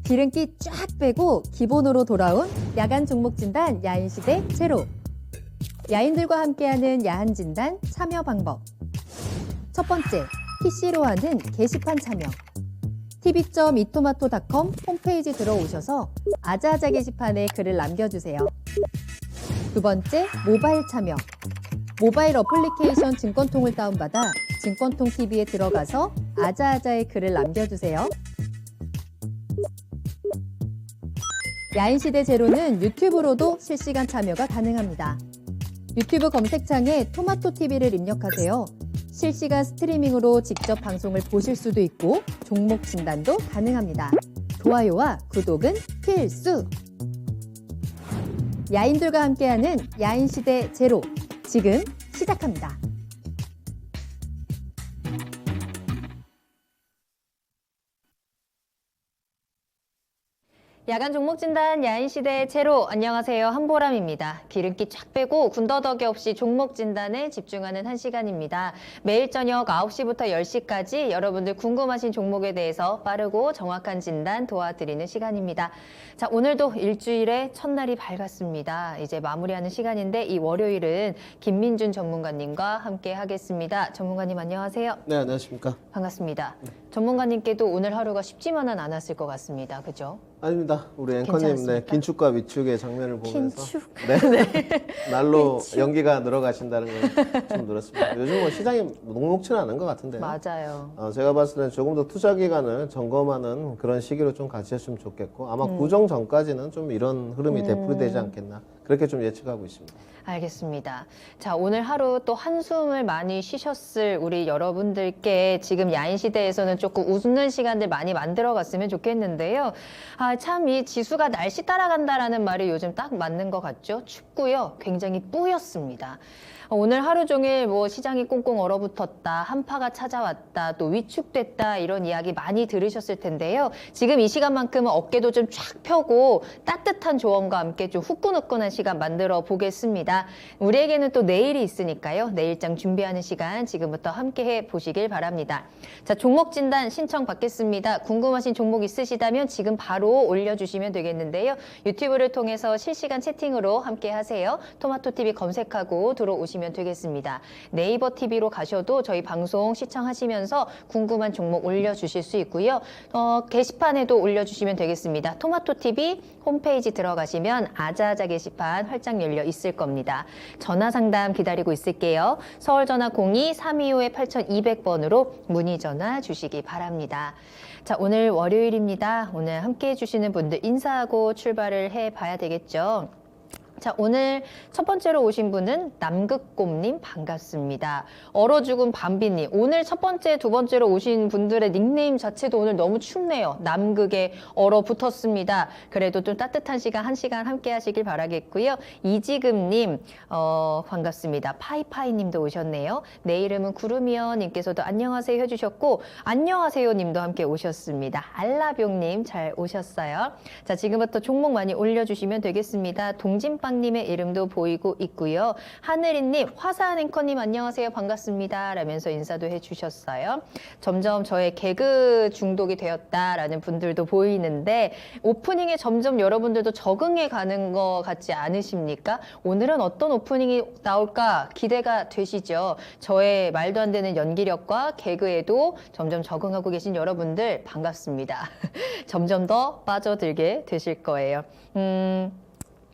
기름기 쫙 빼고 기본으로 돌아온 야간 종목 진단 야인시대 제로. 야인들과 함께하는 야한 진단 참여 방법. 첫 번째, PC로 하는 게시판 참여. tv.이토마토.com 홈페이지 들어오셔서 아자아자 게시판에 글을 남겨주세요. 두 번째, 모바일 참여. 모바일 어플리케이션 증권통을 다운받아 증권통 TV에 들어가서 아자아자의 글을 남겨주세요. 야인시대 제로는 유튜브로도 실시간 참여가 가능합니다. 유튜브 검색창에 토마토 TV를 입력하세요. 실시간 스트리밍으로 직접 방송을 보실 수도 있고 종목 진단도 가능합니다. 좋아요와 구독은 필수! 야인들과 함께하는 야인시대 제로, 지금 시작합니다. 야간 종목 진단 야인시대 제로, 안녕하세요. 한보람입니다. 기름기 쫙 빼고 군더더기 없이 종목 진단에 집중하는 한 시간입니다. 매일 저녁 9시부터 10시까지 여러분들 궁금하신 종목에 대해서 빠르고 정확한 진단 도와드리는 시간입니다. 자, 오늘도 일주일의 첫날이 밝았습니다. 이제 마무리하는 시간인데 이 월요일은 김민준 전문가님과 함께 하겠습니다. 전문가님 안녕하세요. 네, 안녕하십니까. 반갑습니다. 전문가님께도 오늘 하루가 쉽지만은 않았을 것 같습니다. 그죠? 아닙니다. 우리 앵커님, 네, 긴축과 위축의 장면을 보면서 긴축? 네, 날로 위축. 연기가 늘어가신다는 걸 좀 들었습니다. 요즘 뭐 시장이 녹록치는 않은 것 같은데요. 맞아요. 제가 봤을 때는 조금 더 투자 기간을 점검하는 그런 시기로 좀 가셨으면 좋겠고 아마 구정 전까지는 좀 이런 흐름이 되풀이되지 않겠나 그렇게 좀 예측하고 있습니다. 알겠습니다. 자, 오늘 하루 또 한숨을 많이 쉬셨을 우리 여러분들께 지금 야인시대에서는 조금 웃는 시간들 많이 만들어갔으면 좋겠는데요. 참 이 지수가 날씨 따라간다라는 말이 요즘 딱 맞는 것 같죠? 춥고요. 굉장히 뿌였습니다. 오늘 하루 종일 뭐 시장이 꽁꽁 얼어붙었다, 한파가 찾아왔다, 또 위축됐다 이런 이야기 많이 들으셨을 텐데요. 지금 이 시간만큼은 어깨도 좀 쫙 펴고 따뜻한 조언과 함께 좀 후끈후끈한 시간 만들어 보겠습니다. 우리에게는 또 내일이 있으니까요. 내일장 준비하는 시간 지금부터 함께 해 보시길 바랍니다. 자, 종목 진단 신청 받겠습니다. 궁금하신 종목 있으시다면 지금 바로 올려주시면 되겠는데요. 유튜브를 통해서 실시간 채팅으로 함께 하세요. 토마토 TV 검색하고 들어오시면 되겠습니다. 네이버 TV로 가셔도 저희 방송 시청하시면서 궁금한 종목 올려주실 수 있고요. 게시판에도 올려주시면 되겠습니다. 토마토 TV 홈페이지 들어가시면 아자아자 게시판 활짝 열려 있을 겁니다. 전화 상담 기다리고 있을게요. 서울 전화 02-325-8200번으로 문의 전화 주시기 바랍니다. 자, 오늘 월요일입니다. 오늘 함께 해주시는 분들 인사하고 출발을 해봐야 되겠죠. 자, 오늘 첫 번째로 오신 분은 남극곰님 반갑습니다. 얼어 죽은 밤비님. 오늘 첫 번째, 두 번째로 오신 분들의 닉네임 자체도 오늘 너무 춥네요. 남극에 얼어붙었습니다. 그래도 좀 따뜻한 시간, 한 시간 함께 하시길 바라겠고요. 이지금님, 반갑습니다. 파이파이님도 오셨네요. 내 이름은 구름이요 님께서도 안녕하세요 해주셨고, 안녕하세요 님도 함께 오셨습니다. 알라병님 잘 오셨어요. 자, 지금부터 종목 많이 올려주시면 되겠습니다. 동진빵 님의 이름도 보이고 있고요. 하늘이님, 화사한 앵커님 안녕하세요. 반갑습니다. 라면서 인사도 해주셨어요. 점점 저의 개그 중독이 되었다라는 분들도 보이는데 오프닝에 점점 여러분들도 적응해 가는 것 같지 않으십니까? 오늘은 어떤 오프닝이 나올까 기대가 되시죠? 저의 말도 안 되는 연기력과 개그에도 점점 적응하고 계신 여러분들 반갑습니다. 점점 더 빠져들게 되실 거예요.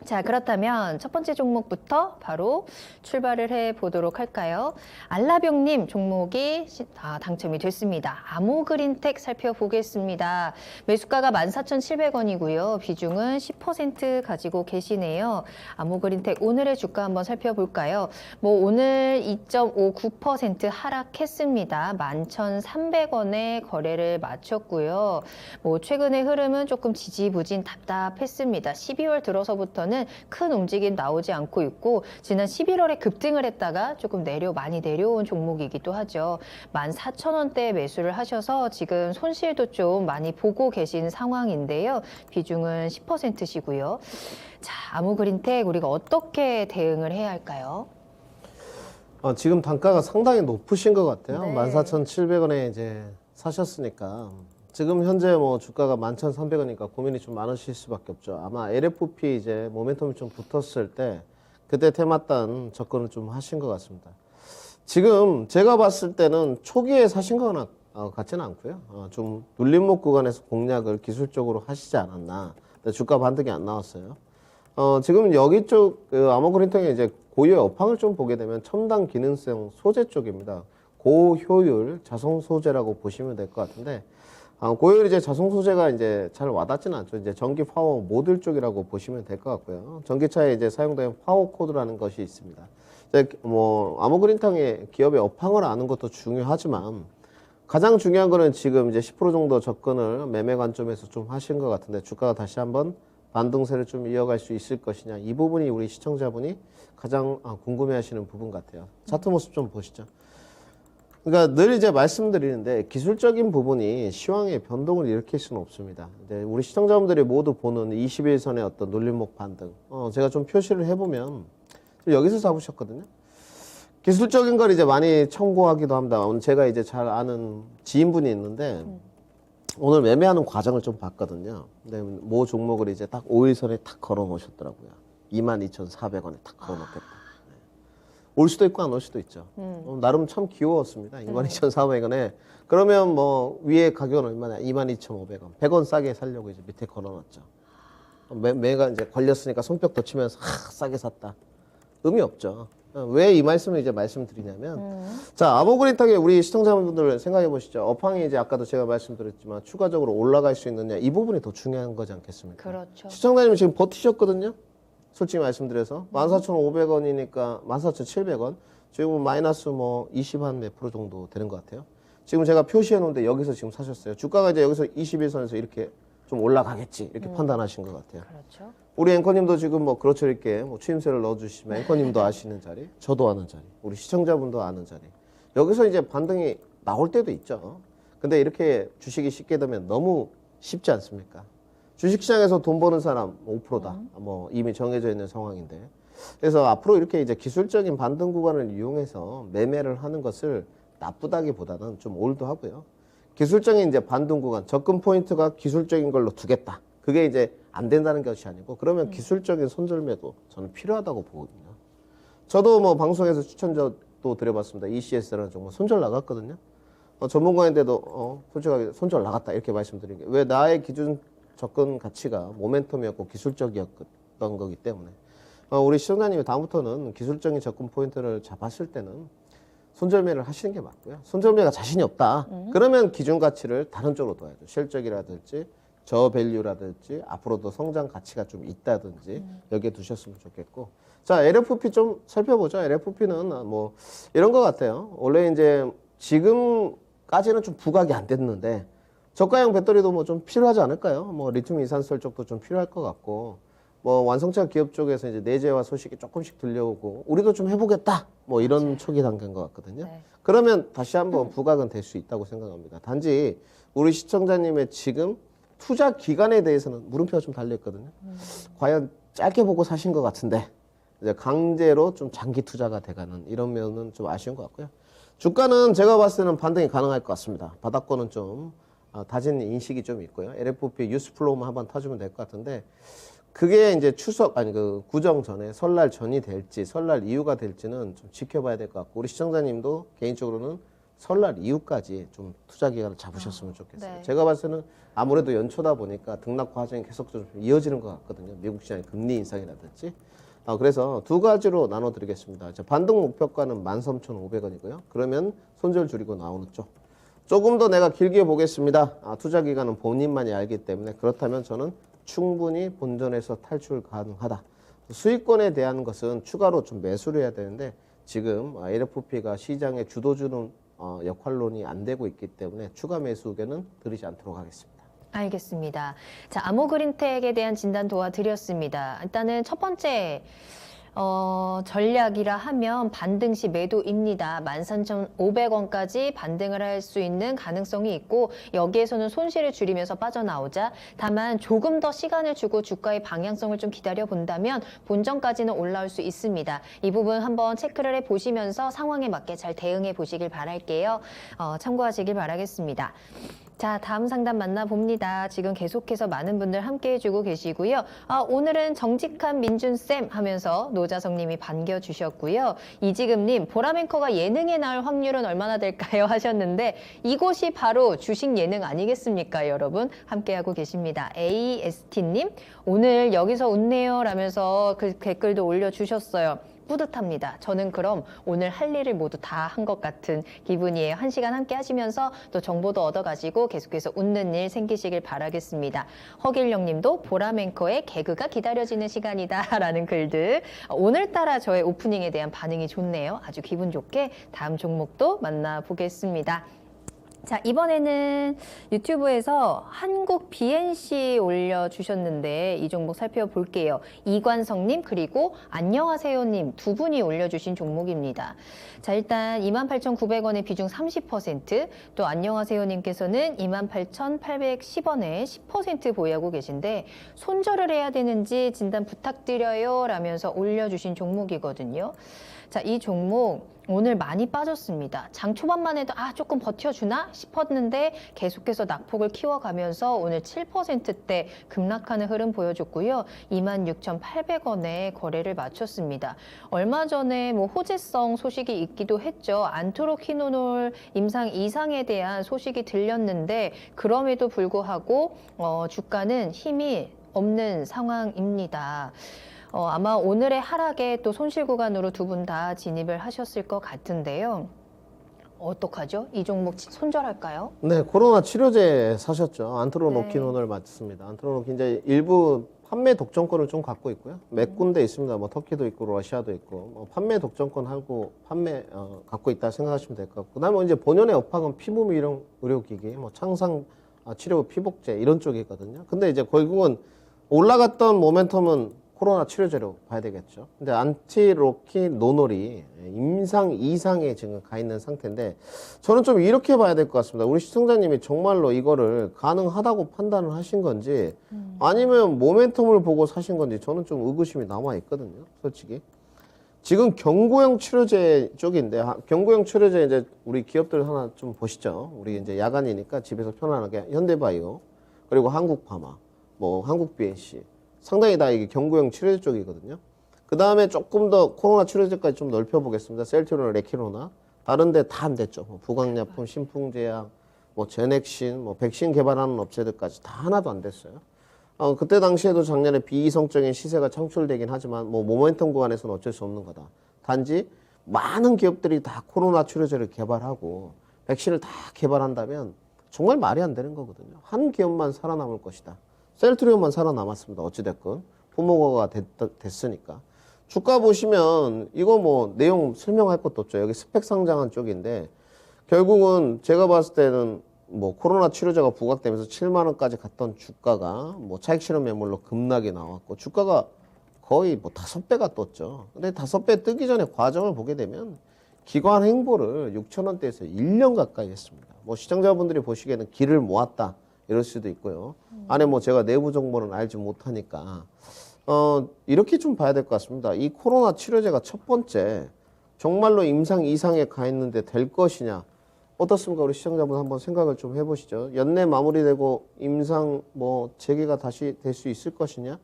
자, 그렇다면 첫 번째 종목부터 바로 출발을 해보도록 할까요? 알라병님 종목이 당첨이 됐습니다. 아모그린텍 살펴보겠습니다. 매수가가 14,700원이고요. 비중은 10% 가지고 계시네요. 아모그린텍 오늘의 주가 한번 살펴볼까요? 뭐 오늘 2.59% 하락했습니다. 11,300원에 거래를 마쳤고요. 뭐 최근의 흐름은 조금 지지부진 답답했습니다. 12월 들어서부터는 큰 움직임 나오지 않고 있고 지난 11월에 급등을 했다가 조금 많이 내려온 종목이기도 하죠. 14,000원대에 매수를 하셔서 지금 손실도 좀 많이 보고 계신 상황인데요. 비중은 10%시고요. 자, 아모그린텍 우리가 어떻게 대응을 해야 할까요? 지금 단가가 상당히 높으신 것 같아요. 네. 14,700원에 이제 사셨으니까 지금 현재 뭐 주가가 11,300원이니까 고민이 좀 많으실 수밖에 없죠. 아마 LFP 이제 모멘텀이 좀 붙었을 때 그때 테마단 접근을 좀 하신 것 같습니다. 지금 제가 봤을 때는 초기에 사신 거나 같지는 않고요. 좀 눌림목 구간에서 공략을 기술적으로 하시지 않았나. 근데 주가 반등이 안 나왔어요. 지금 여기 쪽 아머그린통의 이제 고유의 업황을 좀 보게 되면 첨단 기능성 소재 쪽입니다. 고효율 자성 소재라고 보시면 될 것 같은데 고효율 이제 자성 소재가 이제 잘 와닿지는 않죠. 이제 전기 파워 모듈 쪽이라고 보시면 될 것 같고요. 전기차에 이제 사용되는 파워 코드라는 것이 있습니다. 이제 뭐 아머그린탕의 기업의 업황을 아는 것도 중요하지만 가장 중요한 거는 지금 이제 10% 정도 접근을 매매 관점에서 좀 하신 것 같은데 주가가 다시 한번 반등세를 좀 이어갈 수 있을 것이냐 이 부분이 우리 시청자분이 가장 궁금해하시는 부분 같아요. 차트 모습 좀 보시죠. 그러니까 늘 이제 말씀드리는데 기술적인 부분이 시황의 변동을 일으킬 수는 없습니다. 이제 우리 시청자분들이 모두 보는 21선의 어떤 눌림목 반등. 제가 좀 표시를 해보면 여기서 잡으셨거든요. 기술적인 걸 이제 많이 참고하기도 합니다. 제가 이제 잘 아는 지인분이 있는데 오늘 매매하는 과정을 좀 봤거든요. 근데 모 종목을 이제 딱 5일선에 탁 걸어 놓으셨더라고요. 22,400원에 탁 걸어 놓겠다. 올 수도 있고 안 올 수도 있죠. 나름 참 귀여웠습니다. 22,400원에. 그러면 뭐 위에 가격은 얼마냐? 22,500원. 100원 싸게 살려고 이제 밑에 걸어놨죠. 매가 이제 걸렸으니까 손뼉 덧치면서 싸게 샀다. 의미 없죠. 왜 이 말씀을 이제 말씀드리냐면 자 아머그린탕에 우리 시청자분들 생각해 보시죠. 업황이 이제 아까도 제가 말씀드렸지만 추가적으로 올라갈 수 있느냐 이 부분이 더 중요한 거지 않겠습니까? 그렇죠. 시청자님은 지금 버티셨거든요. 솔직히 말씀드려서 14,500원이니까 14,700원 지금 마이너스 뭐 20 한 몇 프로 정도 되는 것 같아요. 지금 제가 표시해 놓은데 여기서 지금 사셨어요. 주가가 이제 여기서 21선에서 이렇게 좀 올라가겠지 이렇게 판단하신 것 같아요. 그렇죠. 우리 앵커님도 지금 뭐 그렇죠 이렇게 뭐 추임새를 넣어주시면 앵커님도 아시는 자리, 저도 아는 자리, 우리 시청자분도 아는 자리. 여기서 이제 반등이 나올 때도 있죠. 근데 이렇게 주식이 쉽게 되면 너무 쉽지 않습니까? 주식시장에서 돈 버는 사람 5%다. 뭐 이미 정해져 있는 상황인데. 그래서 앞으로 이렇게 이제 기술적인 반등 구간을 이용해서 매매를 하는 것을 나쁘다기보다는 좀 올드하고요. 기술적인 이제 반등 구간, 접근 포인트가 기술적인 걸로 두겠다. 그게 이제 안 된다는 것이 아니고 그러면 기술적인 손절매도 저는 필요하다고 보거든요. 저도 뭐 방송에서 추천도 드려봤습니다. ECS라는 종목 손절 나갔거든요. 전문가인데도 솔직하게 손절 나갔다 이렇게 말씀드린 게 왜 나의 기준 접근 가치가 모멘텀이었고 기술적이었던 거기 때문에 우리 시청자님이 다음부터는 기술적인 접근 포인트를 잡았을 때는 손절매를 하시는 게 맞고요. 손절매가 자신이 없다. 그러면 기준 가치를 다른 쪽으로 둬야죠. 실적이라든지 저밸류라든지 앞으로도 성장 가치가 좀 있다든지 여기에 두셨으면 좋겠고. 자, LFP 좀 살펴보죠. LFP는 뭐 이런 것 같아요. 원래 이제 지금까지는 좀 부각이 안 됐는데 저가형 배터리도 뭐 좀 필요하지 않을까요? 뭐 리튬 이산설 쪽도 좀 필요할 것 같고 뭐 완성차 기업 쪽에서 이제 내재화 소식이 조금씩 들려오고 우리도 좀 해보겠다 뭐 이런 맞아요. 초기 단계인 것 같거든요. 네. 그러면 다시 한번 부각은 될 수 있다고 생각합니다. 단지 우리 시청자님의 지금 투자 기간에 대해서는 물음표가 좀 달려있거든요. 과연 짧게 보고 사신 것 같은데 이제 강제로 좀 장기 투자가 돼가는 이런 면은 좀 아쉬운 것 같고요. 주가는 제가 봤을 때는 반등이 가능할 것 같습니다. 바닥권은 좀 다진 인식이 좀 있고요. LFP 뉴스플로우만 한번 타주면 될 것 같은데 그게 이제 그 구정 전에 설날 전이 될지 설날 이후가 될지는 좀 지켜봐야 될 것 같고 우리 시청자님도 개인적으로는 설날 이후까지 좀 투자 기간을 잡으셨으면 좋겠어요. 네. 제가 봤을 때는 아무래도 연초다 보니까 등락 과정이 계속 좀 이어지는 것 같거든요. 미국 시장의 금리 인상이라든지. 그래서 두 가지로 나눠드리겠습니다. 반등 목표가는 13,500원이고요. 그러면 손절 줄이고 나오는 쪽. 조금 더 내가 길게 보겠습니다. 투자 기간은 본인만이 알기 때문에 그렇다면 저는 충분히 본전에서 탈출 가능하다. 수익권에 대한 것은 추가로 좀 매수를 해야 되는데 지금 LFP가 시장에 주도주는 역할론이 안 되고 있기 때문에 추가 매수 의견은 드리지 않도록 하겠습니다. 알겠습니다. 자, 아모그린텍에 대한 진단 도와드렸습니다. 일단은 첫 번째 전략이라 하면 반등 시 매도입니다. 13,500원까지 반등을 할 수 있는 가능성이 있고 여기에서는 손실을 줄이면서 빠져나오자 다만 조금 더 시간을 주고 주가의 방향성을 좀 기다려 본다면 본전까지는 올라올 수 있습니다. 이 부분 한번 체크를 해보시면서 상황에 맞게 잘 대응해 보시길 바랄게요. 참고하시길 바라겠습니다. 자, 다음 상담 만나봅니다. 지금 계속해서 많은 분들 함께 해주고 계시고요. 오늘은 정직한 민준쌤 하면서 노자성님이 반겨주셨고요. 이지금님, 보라뱅커가 예능에 나올 확률은 얼마나 될까요? 하셨는데 이곳이 바로 주식 예능 아니겠습니까, 여러분? 함께하고 계십니다. AST님, 오늘 여기서 웃네요 라면서 그 댓글도 올려주셨어요. 뿌듯합니다. 저는 그럼 오늘 할 일을 모두 다 한 것 같은 기분이에요. 1시간 함께 하시면서 또 정보도 얻어가지고 계속해서 웃는 일 생기시길 바라겠습니다. 허길영 님도 보라맨커의 개그가 기다려지는 시간이다 라는 글들. 오늘따라 저의 오프닝에 대한 반응이 좋네요. 아주 기분 좋게 다음 종목도 만나보겠습니다. 자, 이번에는 유튜브에서 한국 BNC 올려주셨는데 이 종목 살펴볼게요. 이관성님 그리고 안녕하세요님 두 분이 올려주신 종목입니다. 자, 일단 28,900원의 비중 30%, 또 안녕하세요님께서는 28,810원에 10% 보유하고 계신데 손절을 해야 되는지 진단 부탁드려요 라면서 올려주신 종목이거든요. 자, 이 종목 오늘 많이 빠졌습니다. 장 초반만 해도 조금 버텨주나 싶었는데 계속해서 낙폭을 키워가면서 오늘 7%대 급락하는 흐름 보여줬고요. 26,800원에 거래를 마쳤습니다. 얼마 전에 호재성 소식이 있기도 했죠. 안토로키노놀 임상 이상에 대한 소식이 들렸는데 그럼에도 불구하고 주가는 힘이 없는 상황입니다. 아마 오늘의 하락에 또 손실 구간으로 두 분 다 진입을 하셨을 것 같은데요. 어떡하죠? 이 종목 손절할까요? 네, 코로나 치료제 사셨죠. 안트로노킨온을 맞습니다. 안트로노킨 이제 일부 판매 독점권을 좀 갖고 있고요. 몇 군데 있습니다. 뭐 터키도 있고 러시아도 있고 판매 독점권 하고 갖고 있다 생각하시면 될 것 같고, 그다음에 이제 본연의 업황은 피부 미용 의료기기, 창상 치료 피복제 이런 쪽이거든요. 근데 이제 결국은 올라갔던 모멘텀은 코로나 치료제로 봐야 되겠죠. 근데 안티로키노놀이 임상 이상에 지금 가 있는 상태인데 저는 좀 이렇게 봐야 될 것 같습니다. 우리 시청자님이 정말로 이거를 가능하다고 판단을 하신 건지 아니면 모멘텀을 보고 사신 건지 저는 좀 의구심이 남아 있거든요. 솔직히. 지금 경구형 치료제 쪽인데 경구형 치료제 이제 우리 기업들 하나 좀 보시죠. 우리 이제 야간이니까 집에서 편안하게 현대바이오 그리고 한국파마, 한국 BNC 상당히 다 이게 경구형 치료제 쪽이거든요. 그 다음에 조금 더 코로나 치료제까지 좀 넓혀보겠습니다. 셀트리온, 레키로나. 다른 데 다 안 됐죠. 부강약품, 신풍제약, 제넥신, 백신 개발하는 업체들까지 다 하나도 안 됐어요. 그때 당시에도 작년에 비이성적인 시세가 창출되긴 하지만 모멘텀 구간에서는 어쩔 수 없는 거다. 단지 많은 기업들이 다 코로나 치료제를 개발하고 백신을 다 개발한다면 정말 말이 안 되는 거거든요. 한 기업만 살아남을 것이다. 셀트리온만 살아남았습니다. 어찌됐건 포모거가 됐으니까. 주가 보시면 이거 내용 설명할 것도 없죠. 여기 스펙 상장한 쪽인데 결국은 제가 봤을 때는 코로나 치료제가 부각되면서 7만 원까지 갔던 주가가 차익 실현 매물로 급락이 나왔고 주가가 거의 5배가 떴죠. 근데 5배 뜨기 전에 과정을 보게 되면 기관 행보를 6천 원대에서 1년 가까이 했습니다. 시청자분들이 보시기에는 길을 모았다 이럴 수도 있고요. 안에 제가 내부 정보는 알지 못하니까 이렇게 좀 봐야 될 것 같습니다. 이 코로나 치료제가 첫 번째 정말로 임상 이상에 가 있는데 될 것이냐 어떻습니까? 우리 시청자분 한번 생각을 좀 해보시죠. 연내 마무리되고 임상 재개가 다시 될 수 있을 것이냐?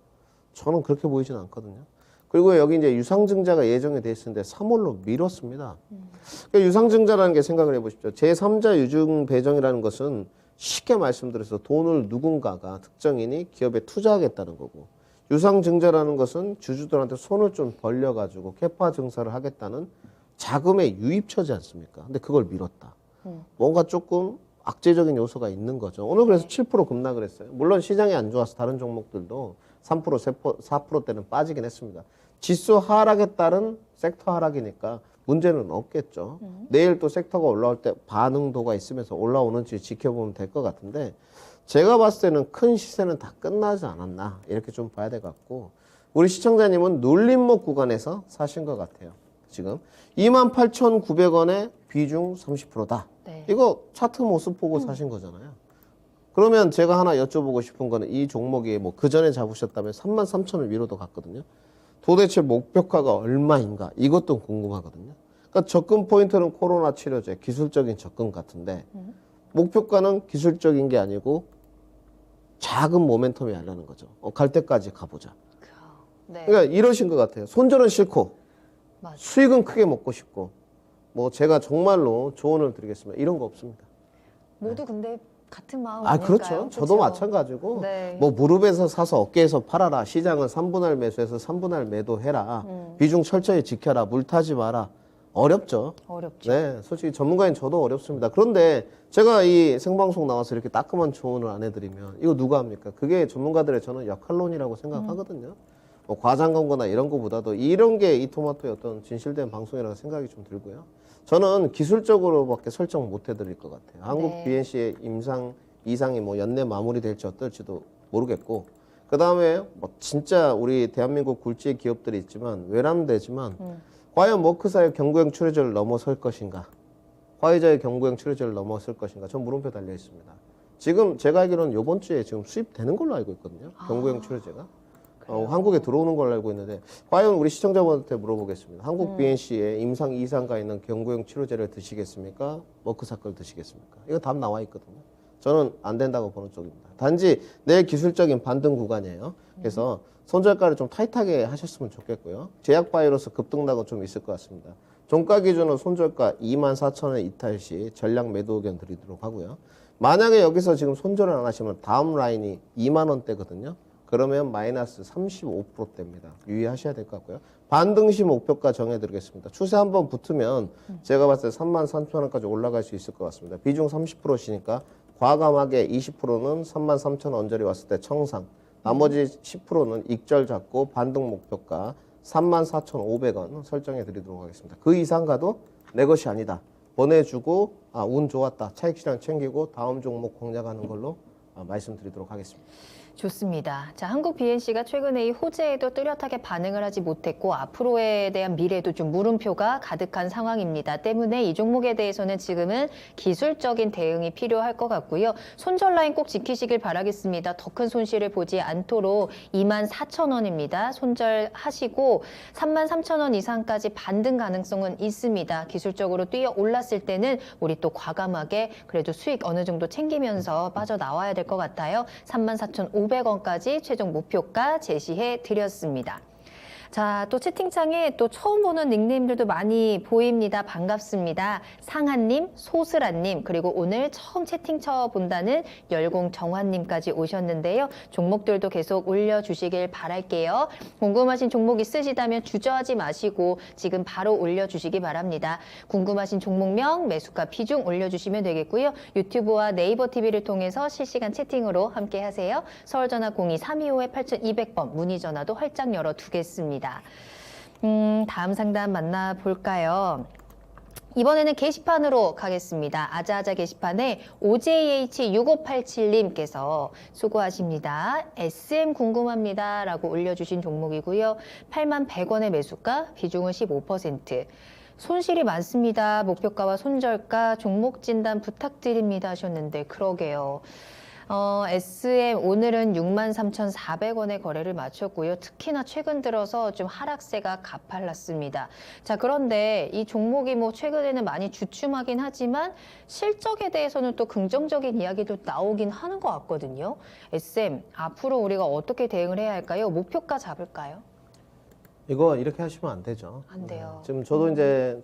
저는 그렇게 보이진 않거든요. 그리고 여기 이제 유상증자가 예정이 돼 있었는데 3월로 미뤘습니다. 그러니까 유상증자라는 게 생각을 해보십시오. 제3자 유증 배정이라는 것은 쉽게 말씀드려서 돈을 누군가가 특정인이 기업에 투자하겠다는 거고, 유상증자라는 것은 주주들한테 손을 좀 벌려가지고 캐파 증사를 하겠다는 자금의 유입처지 않습니까? 근데 그걸 미뤘다. 뭔가 조금 악재적인 요소가 있는 거죠. 오늘 그래서 7% 급락을 했어요. 물론 시장이 안 좋아서 다른 종목들도 3%, 4%대는 빠지긴 했습니다. 지수 하락에 따른 섹터 하락이니까 문제는 없겠죠. 내일 또 섹터가 올라올 때 반응도가 있으면서 올라오는지 지켜보면 될 것 같은데 제가 봤을 때는 큰 시세는 다 끝나지 않았나 이렇게 좀 봐야 될 것 같고, 우리 시청자님은 눌림목 구간에서 사신 것 같아요. 지금 28,900원에 비중 30%다. 네. 이거 차트 모습 보고 사신 거잖아요. 그러면 제가 하나 여쭤보고 싶은 거는 이 종목이 그 전에 잡으셨다면 33,000원 위로도 갔거든요. 도대체 목표가가 얼마인가? 이것도 궁금하거든요. 그러니까 접근 포인트는 코로나 치료제, 기술적인 접근 같은데 목표가는 기술적인 게 아니고 작은 모멘텀이 아니라는 거죠. 갈 때까지 가보자. 네. 그러니까 이러신 것 같아요. 손절은 싫고 맞아. 수익은 크게 먹고 싶고 뭐 제가 정말로 조언을 드리겠습니다. 이런 거 없습니다. 모두 근데 같은 마음 아, 아닐까요? 그렇죠. 저도 마찬가지고 네. 뭐 무릎에서 사서 어깨에서 팔아라. 시장은 3분할 매수해서 3분할 매도해라. 비중 철저히 지켜라. 물 타지 마라. 어렵죠. 어렵죠. 네, 솔직히 전문가인 저도 어렵습니다. 그런데 제가 이 생방송 나와서 이렇게 따끔한 조언을 안 해드리면 이거 누가 합니까? 그게 전문가들의 저는 역할론이라고 생각하거든요. 뭐 과장 광고나 이런 거보다도 이런 게 이 토마토의 어떤 진실된 방송이라고 생각이 좀 들고요. 저는 기술적으로밖에 설정 못 해드릴 것 같아요. 한국 네. BNC의 임상 이상이 뭐 연내 마무리될지 어떨지도 모르겠고, 그 다음에 뭐 진짜 우리 대한민국 굴지의 기업들이 있지만 외람되지만 과연 머크사의 경구형 출혈제를 넘어설 것인가? 화이자의 경구형 출혈제를 넘어설 것인가? 전 물음표 달려 있습니다. 지금 제가 알기로는 이번 주에 지금 수입되는 걸로 알고 있거든요. 경구형 출혈제가. 한국에 들어오는 걸로 알고 있는데 과연 우리 시청자분한테 물어보겠습니다. 한국 BNC에 임상 이상가 있는 경구형 치료제를 드시겠습니까? 머크사 걸 드시겠습니까? 이거 답 나와 있거든요. 저는 안 된다고 보는 쪽입니다. 단지 내 기술적인 반등 구간이에요. 그래서 손절가를 좀 타이트하게 하셨으면 좋겠고요. 제약바이오로서 급등락은 좀 있을 것 같습니다. 종가 기준으로 손절가 24,000원 이탈 시 전량 매도 의견 드리도록 하고요. 만약에 여기서 지금 손절을 안 하시면 다음 라인이 2만 원대거든요. 그러면 마이너스 35%대입니다. 유의하셔야 될 것 같고요. 반등시 목표가 정해드리겠습니다. 추세 한번 붙으면 제가 봤을 때 33,000원까지 올라갈 수 있을 것 같습니다. 비중 30%시니까 과감하게 20%는 33,000원 언저리 왔을 때 청상, 나머지 10%는 익절 잡고 반등 목표가 34,500원 설정해 드리도록 하겠습니다. 그 이상 가도 내 것이 아니다. 보내주고 운 좋았다. 차익 실현 챙기고 다음 종목 공략하는 걸로 말씀드리도록 하겠습니다. 좋습니다. 자, 한국 BNC가 최근에 이 호재에도 뚜렷하게 반응을 하지 못했고 앞으로에 대한 미래도 좀 물음표가 가득한 상황입니다. 때문에 이 종목에 대해서는 지금은 기술적인 대응이 필요할 것 같고요. 손절 라인 꼭 지키시길 바라겠습니다. 더 큰 손실을 보지 않도록 24,000원입니다. 손절하시고 33,000원 이상까지 반등 가능성은 있습니다. 기술적으로 뛰어 올랐을 때는 우리 또 과감하게 그래도 수익 어느 정도 챙기면서 빠져나와야 될 것 같아요. 34,500원까지 최종 목표가 제시해 드렸습니다. 자, 또 채팅창에 또 처음 보는 닉네임들도 많이 보입니다. 반갑습니다. 상한님, 소슬아님, 그리고 오늘 처음 채팅 쳐본다는 열공정환님까지 오셨는데요. 종목들도 계속 올려주시길 바랄게요. 궁금하신 종목 있으시다면 주저하지 마시고 지금 바로 올려주시기 바랍니다. 궁금하신 종목명, 매수가 비중 올려주시면 되겠고요. 유튜브와 네이버 TV를 통해서 실시간 채팅으로 함께 하세요. 서울전화 02-325-8200번 문의 전화도 활짝 열어두겠습니다. 다음 상담 만나볼까요? 이번에는 게시판으로 가겠습니다. 아자아자 게시판에 OJH6587님께서 수고하십니다. SM 궁금합니다. 라고 올려주신 종목이고요. 81,100원의 매수가, 비중은 15%. 손실이 많습니다. 목표가와 손절가, 종목 진단 부탁드립니다 하셨는데 그러게요. SM 오늘은 63,400원의 거래를 마쳤고요. 특히나 최근 들어서 좀 하락세가 가팔랐습니다. 자, 그런데 이 종목이 뭐 최근에는 많이 주춤하긴 하지만 실적에 대해서는 또 긍정적인 이야기도 나오긴 하는 것 같거든요. SM 앞으로 우리가 어떻게 대응을 해야 할까요? 목표가 잡을까요? 이거 이렇게 하시면 안 되죠. 안 돼요. 지금 저는 이제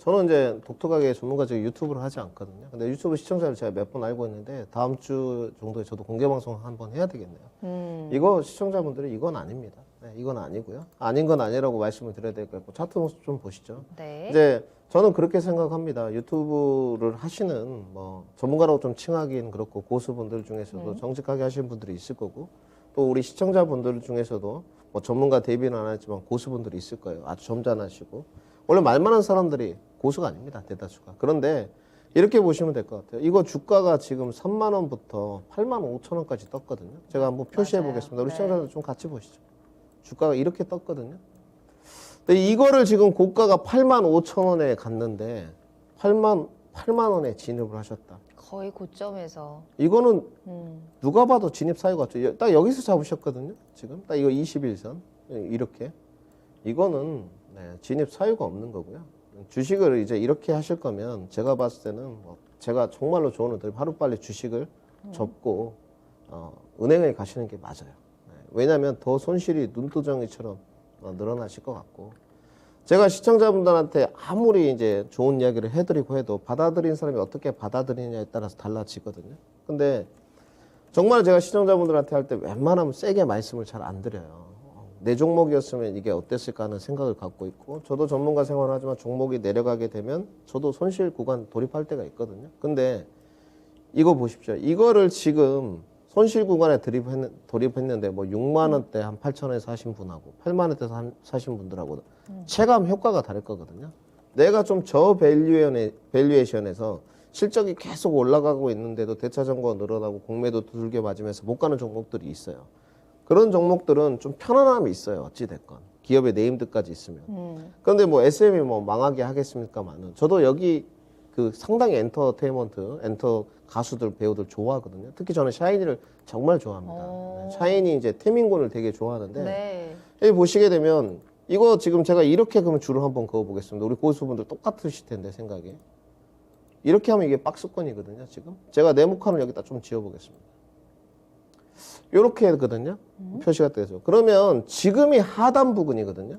독특하게 전문가적인 유튜브를 하지 않거든요. 근데 유튜브 시청자를 제가 몇 번 알고 있는데 다음 주 정도에 저도 공개 방송 한번 해야 되겠네요. 이거 시청자분들이 이건 아닙니다. 네, 이건 아니고요. 아닌 건 아니라고 말씀을 드려야 될 것 같고 차트 모습 좀 보시죠. 네. 이제 저는 그렇게 생각합니다. 유튜브를 하시는 뭐 전문가라고 좀 칭하기는 그렇고 고수분들 중에서도 정직하게 하시는 분들이 있을 거고 또 우리 시청자분들 중에서도 뭐 전문가 대비는 안 했지만 고수분들이 있을 거예요. 아주 점잖으시고 원래 말 많은 사람들이 고수가 아닙니다. 대다수가. 그런데 이렇게 보시면 될 것 같아요. 이거 주가가 지금 3만 원부터 8만 5천 원까지 떴거든요. 제가 한번 표시해 맞아요. 보겠습니다. 우리 네. 시청자들 좀 같이 보시죠. 주가가 이렇게 떴거든요. 근데 이거를 지금 고가가 8만 5천 원에 갔는데 8만 원에 진입을 하셨다. 거의 고점에서. 이거는 누가 봐도 진입 사유가 없죠. 딱 여기서 잡으셨거든요. 지금 딱 이거 21선 이렇게 이거는 진입 사유가 없는 거고요. 주식을 이제 이렇게 하실 거면 제가 봤을 때는 뭐 제가 정말로 조언을 드리면 하루빨리 주식을 접고 은행에 가시는 게 맞아요. 네. 왜냐하면 더 손실이 눈두덩이처럼 늘어나실 것 같고, 제가 시청자분들한테 아무리 이제 좋은 이야기를 해드리고 해도 받아들인 사람이 어떻게 받아들이냐에 따라서 달라지거든요. 근데 정말 제가 시청자분들한테 할 때 웬만하면 세게 말씀을 잘 안 드려요. 내 종목이었으면 이게 어땠을까 하는 생각을 갖고 있고, 저도 전문가 생활을 하지만 종목이 내려가게 되면 저도 손실 구간 돌입할 때가 있거든요. 근데 이거 보십시오. 이거를 지금 손실 구간에 돌입했는데 뭐 6만 원대 한 8천원에서 하신 분하고 8만 원대에서 사신 분들하고 체감 효과가 다를 거거든요. 내가 좀 밸류에이션에서 실적이 계속 올라가고 있는데도 대차 정보가 늘어나고 공매도 두들겨 맞으면서 못 가는 종목들이 있어요. 그런 종목들은 좀 편안함이 있어요. 어찌됐건. 기업의 네임드까지 있으면. 그런데 뭐 SM이 뭐 망하게 하겠습니까만은, 저도 여기 그 상당히 엔터 가수들, 배우들 좋아하거든요. 특히 저는 샤이니를 정말 좋아합니다. 네, 샤이니 이제 태민군을 되게 좋아하는데, 네. 여기 보시게 되면 이거 지금 제가 이렇게 그러면 줄을 한번 그어 보겠습니다. 우리 고수분들 똑같으실 텐데 생각이. 이렇게 하면 이게 박스권이거든요. 지금 제가 네모칸을 여기다 좀 지어 보겠습니다. 이렇게 했거든요. 표시가 돼서. 그러면 지금이 하단 부근이거든요.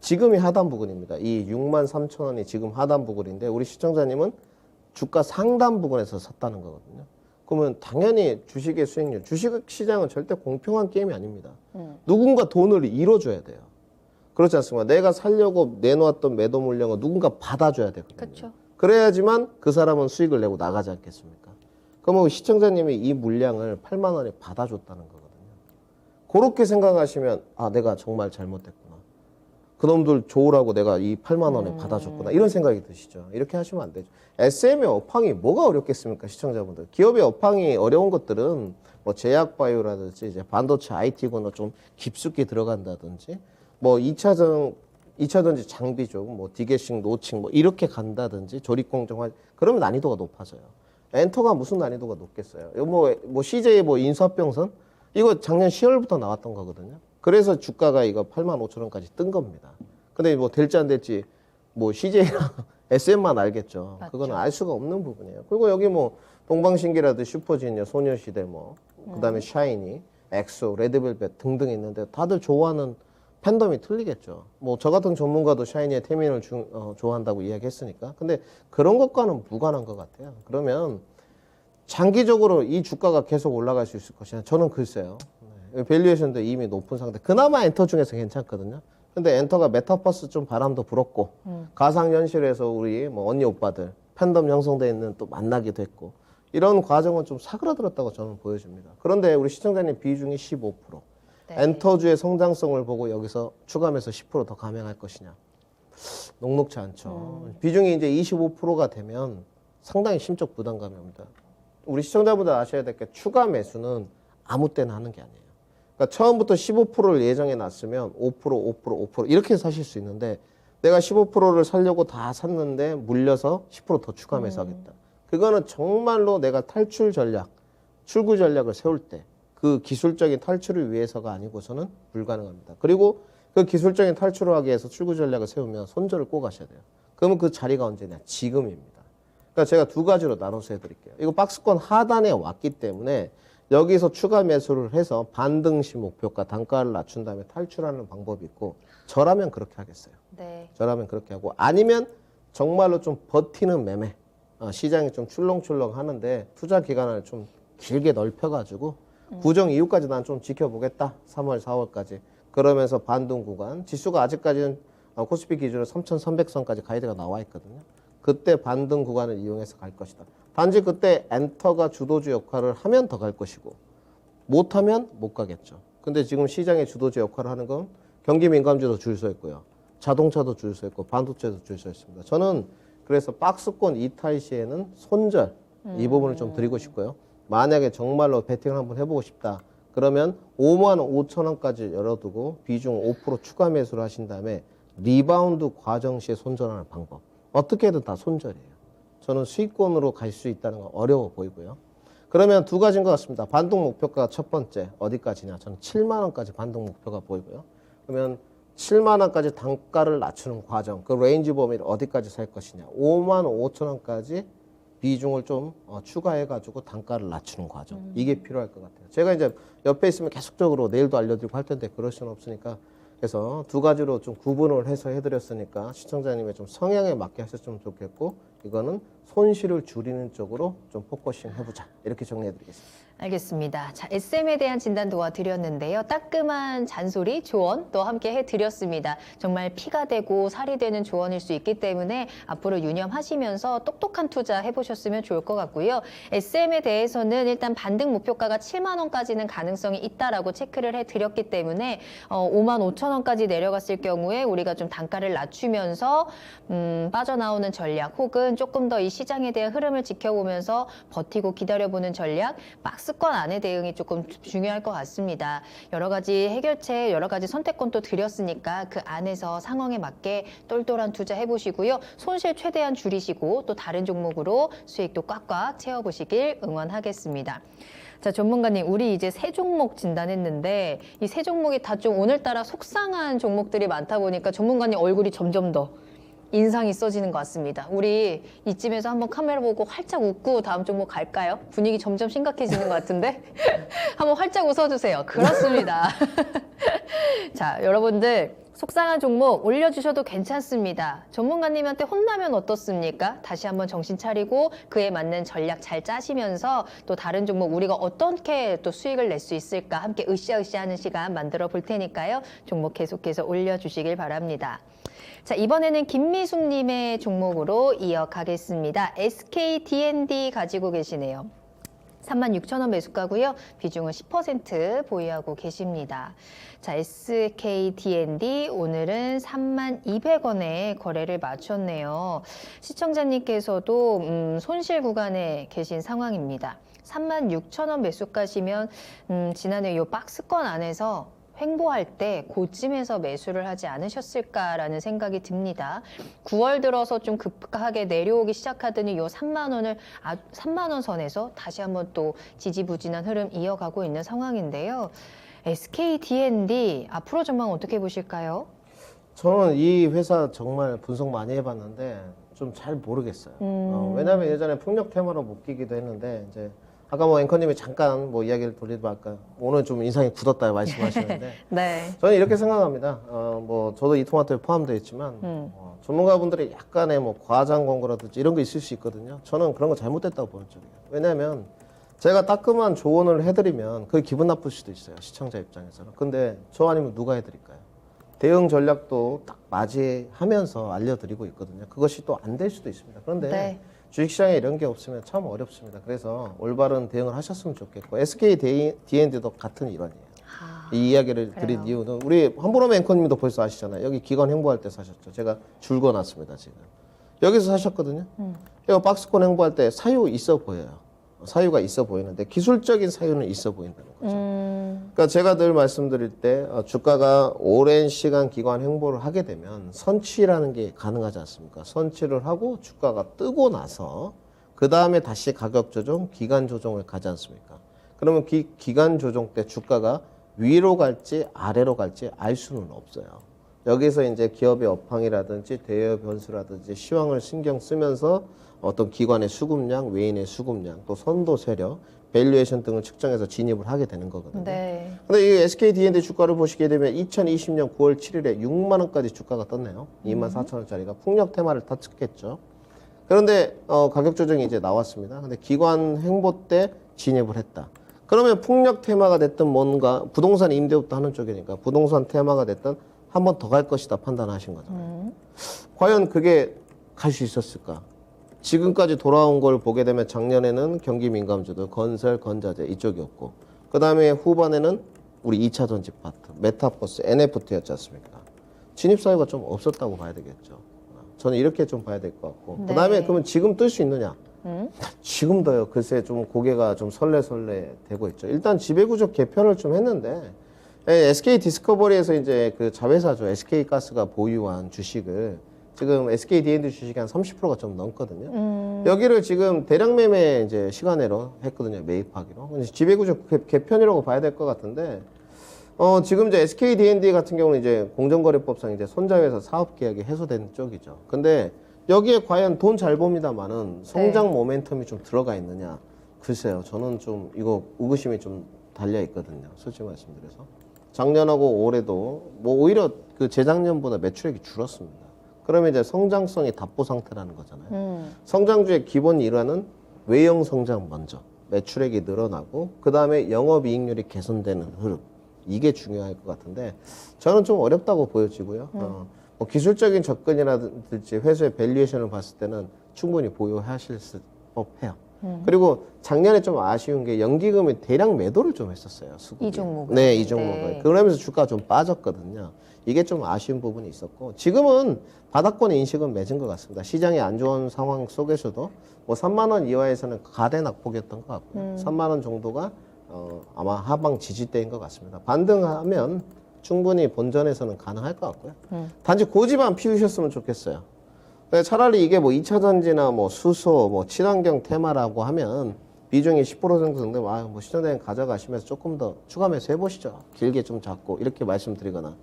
지금이 하단 부근입니다. 이 63,000원이 지금 하단 부근인데, 우리 시청자님은 주가 상단 부근에서 샀다는 거거든요. 그러면 당연히 주식의 수익률, 주식시장은 절대 공평한 게임이 아닙니다. 누군가 돈을 잃어줘야 돼요. 그렇지 않습니까? 내가 살려고 내놓았던 매도 물량을 누군가 받아줘야 되거든요. 그렇죠. 그래야지만 그 사람은 수익을 내고 나가지 않겠습니까? 그러면 시청자님이 이 물량을 8만 원에 받아줬다는 거거든요. 그렇게 생각하시면, 아, 내가 정말 잘못했구나. 그놈들 좋으라고 내가 이 8만 원에 받아줬구나. 이런 생각이 드시죠. 이렇게 하시면 안 되죠. SM의 업황이 뭐가 어렵겠습니까, 시청자분들? 기업의 업황이 어려운 것들은 뭐 제약바이오라든지 이제 반도체 IT군으로 좀 깊숙이 들어간다든지, 뭐 2차전지 장비 쪽, 뭐 디게싱, 노칭 뭐 이렇게 간다든지, 조립공정, 그러면 난이도가 높아져요. 엔터가 무슨 난이도가 높겠어요? 뭐 CJ 뭐 인수합병선? 이거 작년 10월부터 나왔던 거거든요. 그래서 주가가 이거 85,000원까지 뜬 겁니다. 근데 뭐 될지 안 될지 뭐 CJ랑 SM만 알겠죠. 맞죠. 그거는 알 수가 없는 부분이에요. 그리고 여기 뭐 동방신기라든지 슈퍼주니어, 소녀시대 뭐 그다음에 샤이니, 엑소, 레드벨벳 등등 있는데 다들 좋아하는 팬덤이 틀리겠죠. 뭐 저 같은 전문가도 샤이니의 태민을 좋아한다고 이야기했으니까. 근데 그런 것과는 무관한 것 같아요. 그러면 장기적으로 이 주가가 계속 올라갈 수 있을 것이냐? 저는 글쎄요. 네. 밸류에이션도 이미 높은 상태. 그나마 엔터 중에서 괜찮거든요. 근데 엔터가 메타버스 좀 바람도 불었고, 가상현실에서 우리 뭐 언니 오빠들 팬덤 형성돼 있는 또 만나기도 했고, 이런 과정은 좀 사그라들었다고 저는 보여집니다. 그런데 우리 시청자님 비중이 15%. 네. 엔터주의 성장성을 보고 여기서 추가하면서 10%더 감행할 것이냐? 녹록치 않죠. 비중이 이제 25%가 되면 상당히 심적 부담감이 옵니다. 우리 시청자분들 아셔야 될 게, 추가 매수는 아무 때나 하는 게 아니에요. 그러니까 처음부터 15%를 예정해 놨으면 5% 이렇게 사실 수 있는데, 내가 15%를 살려고 다 샀는데 물려서 10% 더 추가 매수하겠다. 그거는 정말로 내가 탈출 전략, 출구 전략을 세울 때 그 기술적인 탈출을 위해서가 아니고서는 불가능합니다. 그리고 그 기술적인 탈출을 하기 위해서 출구 전략을 세우면 손절을 꼭 하셔야 돼요. 그러면 그 자리가 언제냐? 지금입니다. 그러니까 제가 두 가지로 나눠서 해드릴게요. 이거 박스권 하단에 왔기 때문에 여기서 추가 매수를 해서 반등시 목표가 단가를 낮춘 다음에 탈출하는 방법이 있고, 저라면 그렇게 하겠어요. 네. 저라면 그렇게 하고, 아니면 정말로 좀 버티는 매매, 시장이 좀 출렁출렁 하는데 투자 기간을 좀 길게 넓혀가지고 부정 이후까지 난 좀 지켜보겠다. 3월, 4월까지. 그러면서 반등 구간, 지수가 아직까지는 코스피 기준으로 3,300선까지 가이드가 나와 있거든요. 그때 반등 구간을 이용해서 갈 것이다. 단지 그때 엔터가 주도주 역할을 하면 더 갈 것이고, 못하면 못 가겠죠. 근데 지금 시장의 주도주 역할을 하는 건 경기 민감주도 줄 서 있고요, 자동차도 줄 서 있고, 반도체도 줄 서 있습니다. 저는 그래서 박스권 이탈 시에는 손절, 이 부분을 좀 드리고 싶고요. 만약에 정말로 베팅을 한번 해보고 싶다, 그러면 55,000원까지 열어두고 비중 5% 추가 매수를 하신 다음에 리바운드 과정 시에 손절하는 방법. 어떻게든 다 손절이에요. 저는 수익권으로 갈 수 있다는 건 어려워 보이고요. 그러면 두 가지인 것 같습니다. 반등 목표가 첫 번째 어디까지냐? 저는 7만 원까지 반등 목표가 보이고요. 그러면 7만 원까지 단가를 낮추는 과정, 그 레인지 범위를 어디까지 살 것이냐? 5만 5천 원까지 비중을 좀 추가해가지고 단가를 낮추는 과정. 이게 필요할 것 같아요. 제가 이제 옆에 있으면 계속적으로 내일도 알려드리고 할 텐데 그럴 수는 없으니까 그래서 두 가지로 좀 구분을 해서 해드렸으니까 시청자님의 좀 성향에 맞게 하셨으면 좋겠고 이거는 손실을 줄이는 쪽으로 좀 포커싱 해보자. 이렇게 정리해드리겠습니다. 알겠습니다. 자, SM에 대한 진단 도와드렸는데요. 따끔한 잔소리, 조언 또 함께 해드렸습니다. 정말 피가 되고 살이 되는 조언일 수 있기 때문에 앞으로 유념하시면서 똑똑한 투자 해보셨으면 좋을 것 같고요. SM에 대해서는 일단 반등 목표가가 7만 원까지는 가능성이 있다라고 체크를 해드렸기 때문에 5만 5천 원까지 내려갔을 경우에 우리가 좀 단가를 낮추면서 빠져나오는 전략 혹은 조금 더 이 시장에 대한 흐름을 지켜보면서 버티고 기다려보는 전략, 박스권 안의 대응이 조금 중요할 것 같습니다. 여러 가지 해결책, 여러 가지 선택권도 드렸으니까 그 안에서 상황에 맞게 똘똘한 투자 해보시고요. 손실 최대한 줄이시고 또 다른 종목으로 수익도 꽉꽉 채워보시길 응원하겠습니다. 자, 전문가님, 우리 이제 세 종목 진단했는데 이 세 종목이 다 좀 오늘따라 속상한 종목들이 많다 보니까 전문가님 얼굴이 점점 더 인상이 써지는 것 같습니다. 우리 이쯤에서 한번 카메라 보고 활짝 웃고 다음 종목 갈까요? 분위기 점점 심각해지는 것 같은데? 한번 활짝 웃어주세요. 그렇습니다. 자, 여러분들 속상한 종목 올려주셔도 괜찮습니다. 전문가님한테 혼나면 어떻습니까? 다시 한번 정신 차리고 그에 맞는 전략 잘 짜시면서 또 다른 종목 우리가 어떻게 또 수익을 낼 수 있을까 함께 으쌰으쌰하는 시간 만들어 볼 테니까요. 종목 계속해서 올려주시길 바랍니다. 자, 이번에는 김미숙님의 종목으로 이어가겠습니다. SKD&D 가지고 계시네요. 36,000원 매수가고요. 비중은 10% 보유하고 계십니다. 자, SKD&D 오늘은 32,200원에 거래를 마쳤네요. 시청자님께서도 손실 구간에 계신 상황입니다. 36,000원 매수가시면 지난해 이 박스권 안에서 횡보할 때 고쯤에서 매수를 하지 않으셨을까라는 생각이 듭니다. 9월 들어서 좀 급하게 내려오기 시작하더니 요 3만 원을 3만 원 선에서 다시 한번 또 지지부진한 흐름 이어가고 있는 상황인데요. SKD&D 앞으로 전망 어떻게 보실까요? 저는 이 회사 정말 분석 많이 해봤는데 좀 잘 모르겠어요. 왜냐하면 예전에 풍력 테마로 묶이기도 했는데 이제 아까 뭐 앵커님이 잠깐 뭐 이야기를 돌리다가 오늘 좀 인상이 굳었다 말씀하시는데 네. 저는 이렇게 생각합니다. 뭐 저도 이토마토에 포함되어 있지만 전문가분들이 약간의 뭐 과장 광고라든지 이런 거 있을 수 있거든요. 저는 그런 거 잘못됐다고 보는 쪽이에요. 왜냐하면 제가 따끔한 조언을 해드리면 그게 기분 나쁠 수도 있어요. 시청자 입장에서는. 근데 저 아니면 누가 해드릴까요? 대응 전략도 딱 맞이하면서 알려드리고 있거든요. 그것이 또 안 될 수도 있습니다. 그런데 네. 주식시장에 이런 게 없으면 참 어렵습니다. 그래서 올바른 대응을 하셨으면 좋겠고 SKD&D도 같은 일환이에요. 이 이야기를 그래요. 드린 이유는 우리 한보람 앵커님도 벌써 아시잖아요. 여기 기관 행보할 때 사셨죠. 제가 줄 거놨습니다. 지금 여기서 사셨거든요. 이거 박스권 행보할 때 사유 있어 보여요. 사유가 있어 보이는데 기술적인 사유는 있어 보인다는 거죠. 그러니까 제가 늘 말씀드릴 때 주가가 오랜 시간 기관 행보를 하게 되면 선취라는 게 가능하지 않습니까? 선취를 하고 주가가 뜨고 나서 그 다음에 다시 가격 조정, 기간 조정을 가지 않습니까? 그러면 기간 조정 때 주가가 위로 갈지 아래로 갈지 알 수는 없어요. 여기서 이제 기업의 업황이라든지 대여 변수라든지 시황을 신경 쓰면서 어떤 기관의 수급량, 외인의 수급량, 또 선도 세력, 밸류에이션 등을 측정해서 진입을 하게 되는 거거든요. 네. 근데 이 SKD&D 주가를 보시게 되면 2020년 9월 7일에 6만 원까지 주가가 떴네요. 24,000원짜리가 풍력 테마를 터쳤겠죠. 그런데 가격 조정이 이제 나왔습니다. 근데 기관 행보 때 진입을 했다. 그러면 풍력 테마가 됐든 뭔가 부동산 임대업도 하는 쪽이니까 부동산 테마가 됐든 한 번 더 갈 것이다 판단하신 거잖아요. 과연 그게 갈 수 있었을까? 지금까지 돌아온 걸 보게 되면 작년에는 경기 민감주들, 건설, 건자재 이쪽이었고 그 다음에 후반에는 우리 2차 전지 파트, 메타버스, NFT였지 않습니까? 진입 사유가 좀 없었다고 봐야 되겠죠. 저는 이렇게 좀 봐야 될 것 같고 네. 그 다음에 그러면 지금 뜰 수 있느냐? 지금도요. 글쎄 좀 고개가 좀 설레설레 되고 있죠. 일단 지배구조 개편을 좀 했는데 SK 디스커버리에서 이제 그 자회사죠. SK가스가 보유한 주식을 지금 SKD&D 주식이 한 30%가 좀 넘거든요. 여기를 지금 대량 매매 이제 시간으로 했거든요. 매입하기로. 지배구조 개편이라고 봐야 될 것 같은데 지금 이제 SKD&D 같은 경우는 이제 공정거래법상 이제 손자회사 사업계약이 해소된 쪽이죠. 근데 여기에 과연 돈 잘 봅니다만은 성장 모멘텀이 좀 들어가 있느냐? 글쎄요. 저는 좀 이거 의구심이 좀 달려 있거든요. 솔직히 말씀드려서. 작년하고 올해도 뭐 오히려 그 재작년보다 매출액이 줄었습니다. 그러면 이제 성장성이 답보 상태라는 거잖아요. 성장주의 기본 일환은 외형 성장 먼저. 매출액이 늘어나고 그 다음에 영업이익률이 개선되는 흐름. 이게 중요할 것 같은데 저는 좀 어렵다고 보여지고요. 뭐 기술적인 접근이라든지 회사의 밸류에이션을 봤을 때는 충분히 보유하실 법해요. 그리고 작년에 좀 아쉬운 게 연기금이 대량 매도를 좀 했었어요. 수급이. 이 종목을. 네, 이 종목을. 네. 그러면서 주가가 좀 빠졌거든요. 이게 좀 아쉬운 부분이 있었고 지금은 바닥권 인식은 맺은 것 같습니다. 시장이 안 좋은 상황 속에서도 뭐 3만 원 이하에서는 가대 낙폭이었던 것 같고요. 3만 원 정도가 아마 하방 지지대인 것 같습니다. 반등하면 충분히 본전에서는 가능할 것 같고요. 단지 고집만 피우셨으면 좋겠어요. 차라리 이게 뭐 2차 전지나 뭐 수소, 뭐 친환경 테마라고 하면 비중이 10% 정도 되면 뭐 시장대행 가져가시면서 조금 더 추가 매수 해보시죠. 길게 좀 잡고 이렇게 말씀드리거나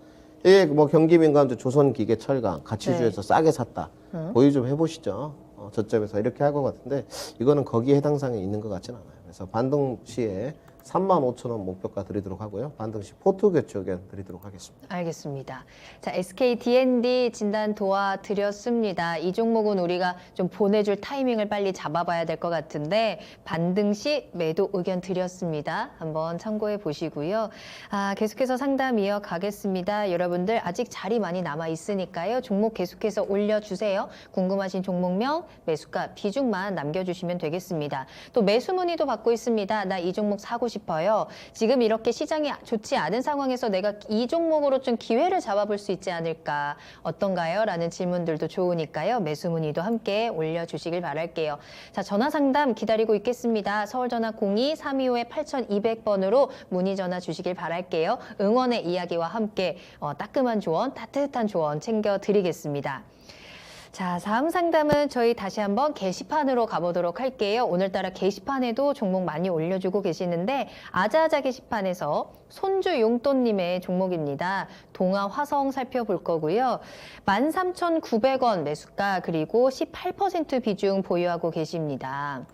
이게 뭐 경기민감주, 조선기계철강 가치주에서 싸게 샀다. 보유 좀 해보시죠. 저점에서 이렇게 할 것 같은데 이거는 거기에 해당 사항이 있는 것 같지는 않아요. 그래서 반등 시에 35,000원 목표가 드리도록 하고요. 반등 시 포트 교체 의견 드리도록 하겠습니다. 알겠습니다. 자, SK D&D 진단 도와드렸습니다. 이 종목은 우리가 좀 보내줄 타이밍을 빨리 잡아봐야 될 것 같은데 반등 시 매도 의견 드렸습니다. 한번 참고해 보시고요. 계속해서 상담 이어가겠습니다. 여러분들 아직 자리 많이 남아 있으니까요. 종목 계속해서 올려주세요. 궁금하신 종목명, 매수가, 비중만 남겨주시면 되겠습니다. 또 매수 문의도 받고 있습니다. 나 이 종목 사고 싶어요. 지금 이렇게 시장이 좋지 않은 상황에서 내가 이 종목으로 좀 기회를 잡아볼 수 있지 않을까, 어떤가요? 라는 질문들도 좋으니까요. 매수 문의도 함께 올려주시길 바랄게요. 자, 전화 상담 기다리고 있겠습니다. 서울전화 02-325-8200번으로 문의 전화 주시길 바랄게요. 응원의 이야기와 함께 따끔한 조언, 따뜻한 조언 챙겨드리겠습니다. 자, 다음 상담은 저희 다시 한번 게시판으로 가보도록 할게요. 오늘따라 게시판에도 종목 많이 올려주고 계시는데 아자아자 게시판에서 손주용돈님의 종목입니다. 동아화성 살펴볼 거고요. 13,900원 매수가 그리고 18% 비중 보유하고 계십니다.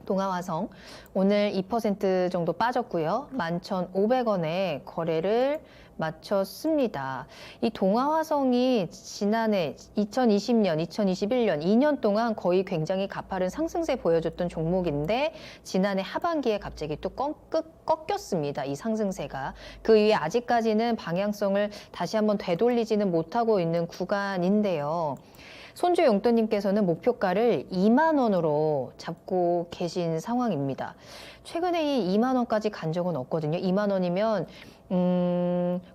동아화성 오늘 2% 정도 빠졌고요. 11,500원에 거래를 마쳤습니다. 이 동아화성이 지난해 2020년, 2021년 2년 동안 거의 굉장히 가파른 상승세 보여줬던 종목인데 지난해 하반기에 갑자기 또 꺾였습니다. 이 상승세가. 그 이후에 아직까지는 방향성을 다시 한번 되돌리지는 못하고 있는 구간인데요. 손주용돈님께서는 목표가를 2만 원으로 잡고 계신 상황입니다. 최근에 이 2만 원까지 간 적은 없거든요. 2만 원이면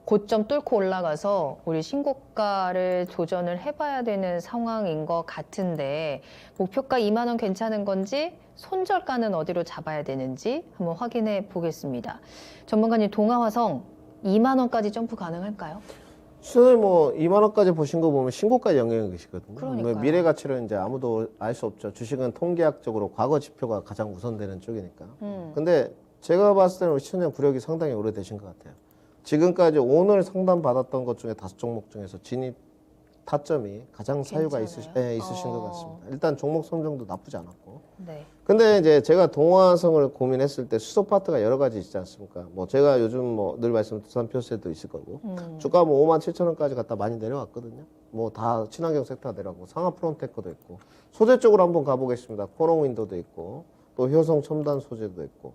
고점 뚫고 올라가서 우리 신고가를 도전을 해봐야 되는 상황인 것 같은데 목표가 2만 원 괜찮은 건지 손절가는 어디로 잡아야 되는지 한번 확인해 보겠습니다. 전문가님, 동아화성 2만 원까지 점프 가능할까요? 시장에 뭐 2만 원까지 보신 거 보면 신고가 영향이 계시거든요. 그러니까요. 미래 가치를 이제 아무도 알 수 없죠. 주식은 통계학적으로 과거 지표가 가장 우선되는 쪽이니까. 근데 제가 봤을 때는 시청자 구력이 상당히 오래되신 것 같아요. 지금까지 오늘 상담 받았던 것 중에 5종목 중에서 진입 타점이 가장 사유가 있으신 것 같습니다. 일단 종목 선정도 나쁘지 않았고. 네. 근데 이제 제가 동화성을 고민했을 때 수소 파트가 여러 가지 있지 않습니까? 뭐 제가 요즘 뭐 늘 말씀 두산 표세도 있을 거고 주가 뭐 57,000원까지 갔다 많이 내려왔거든요. 뭐 다 친환경 섹터 내려가고 상하 프론테크도 있고 소재 쪽으로 한번 가보겠습니다. 코롱 윈도도 있고 또 효성 첨단 소재도 있고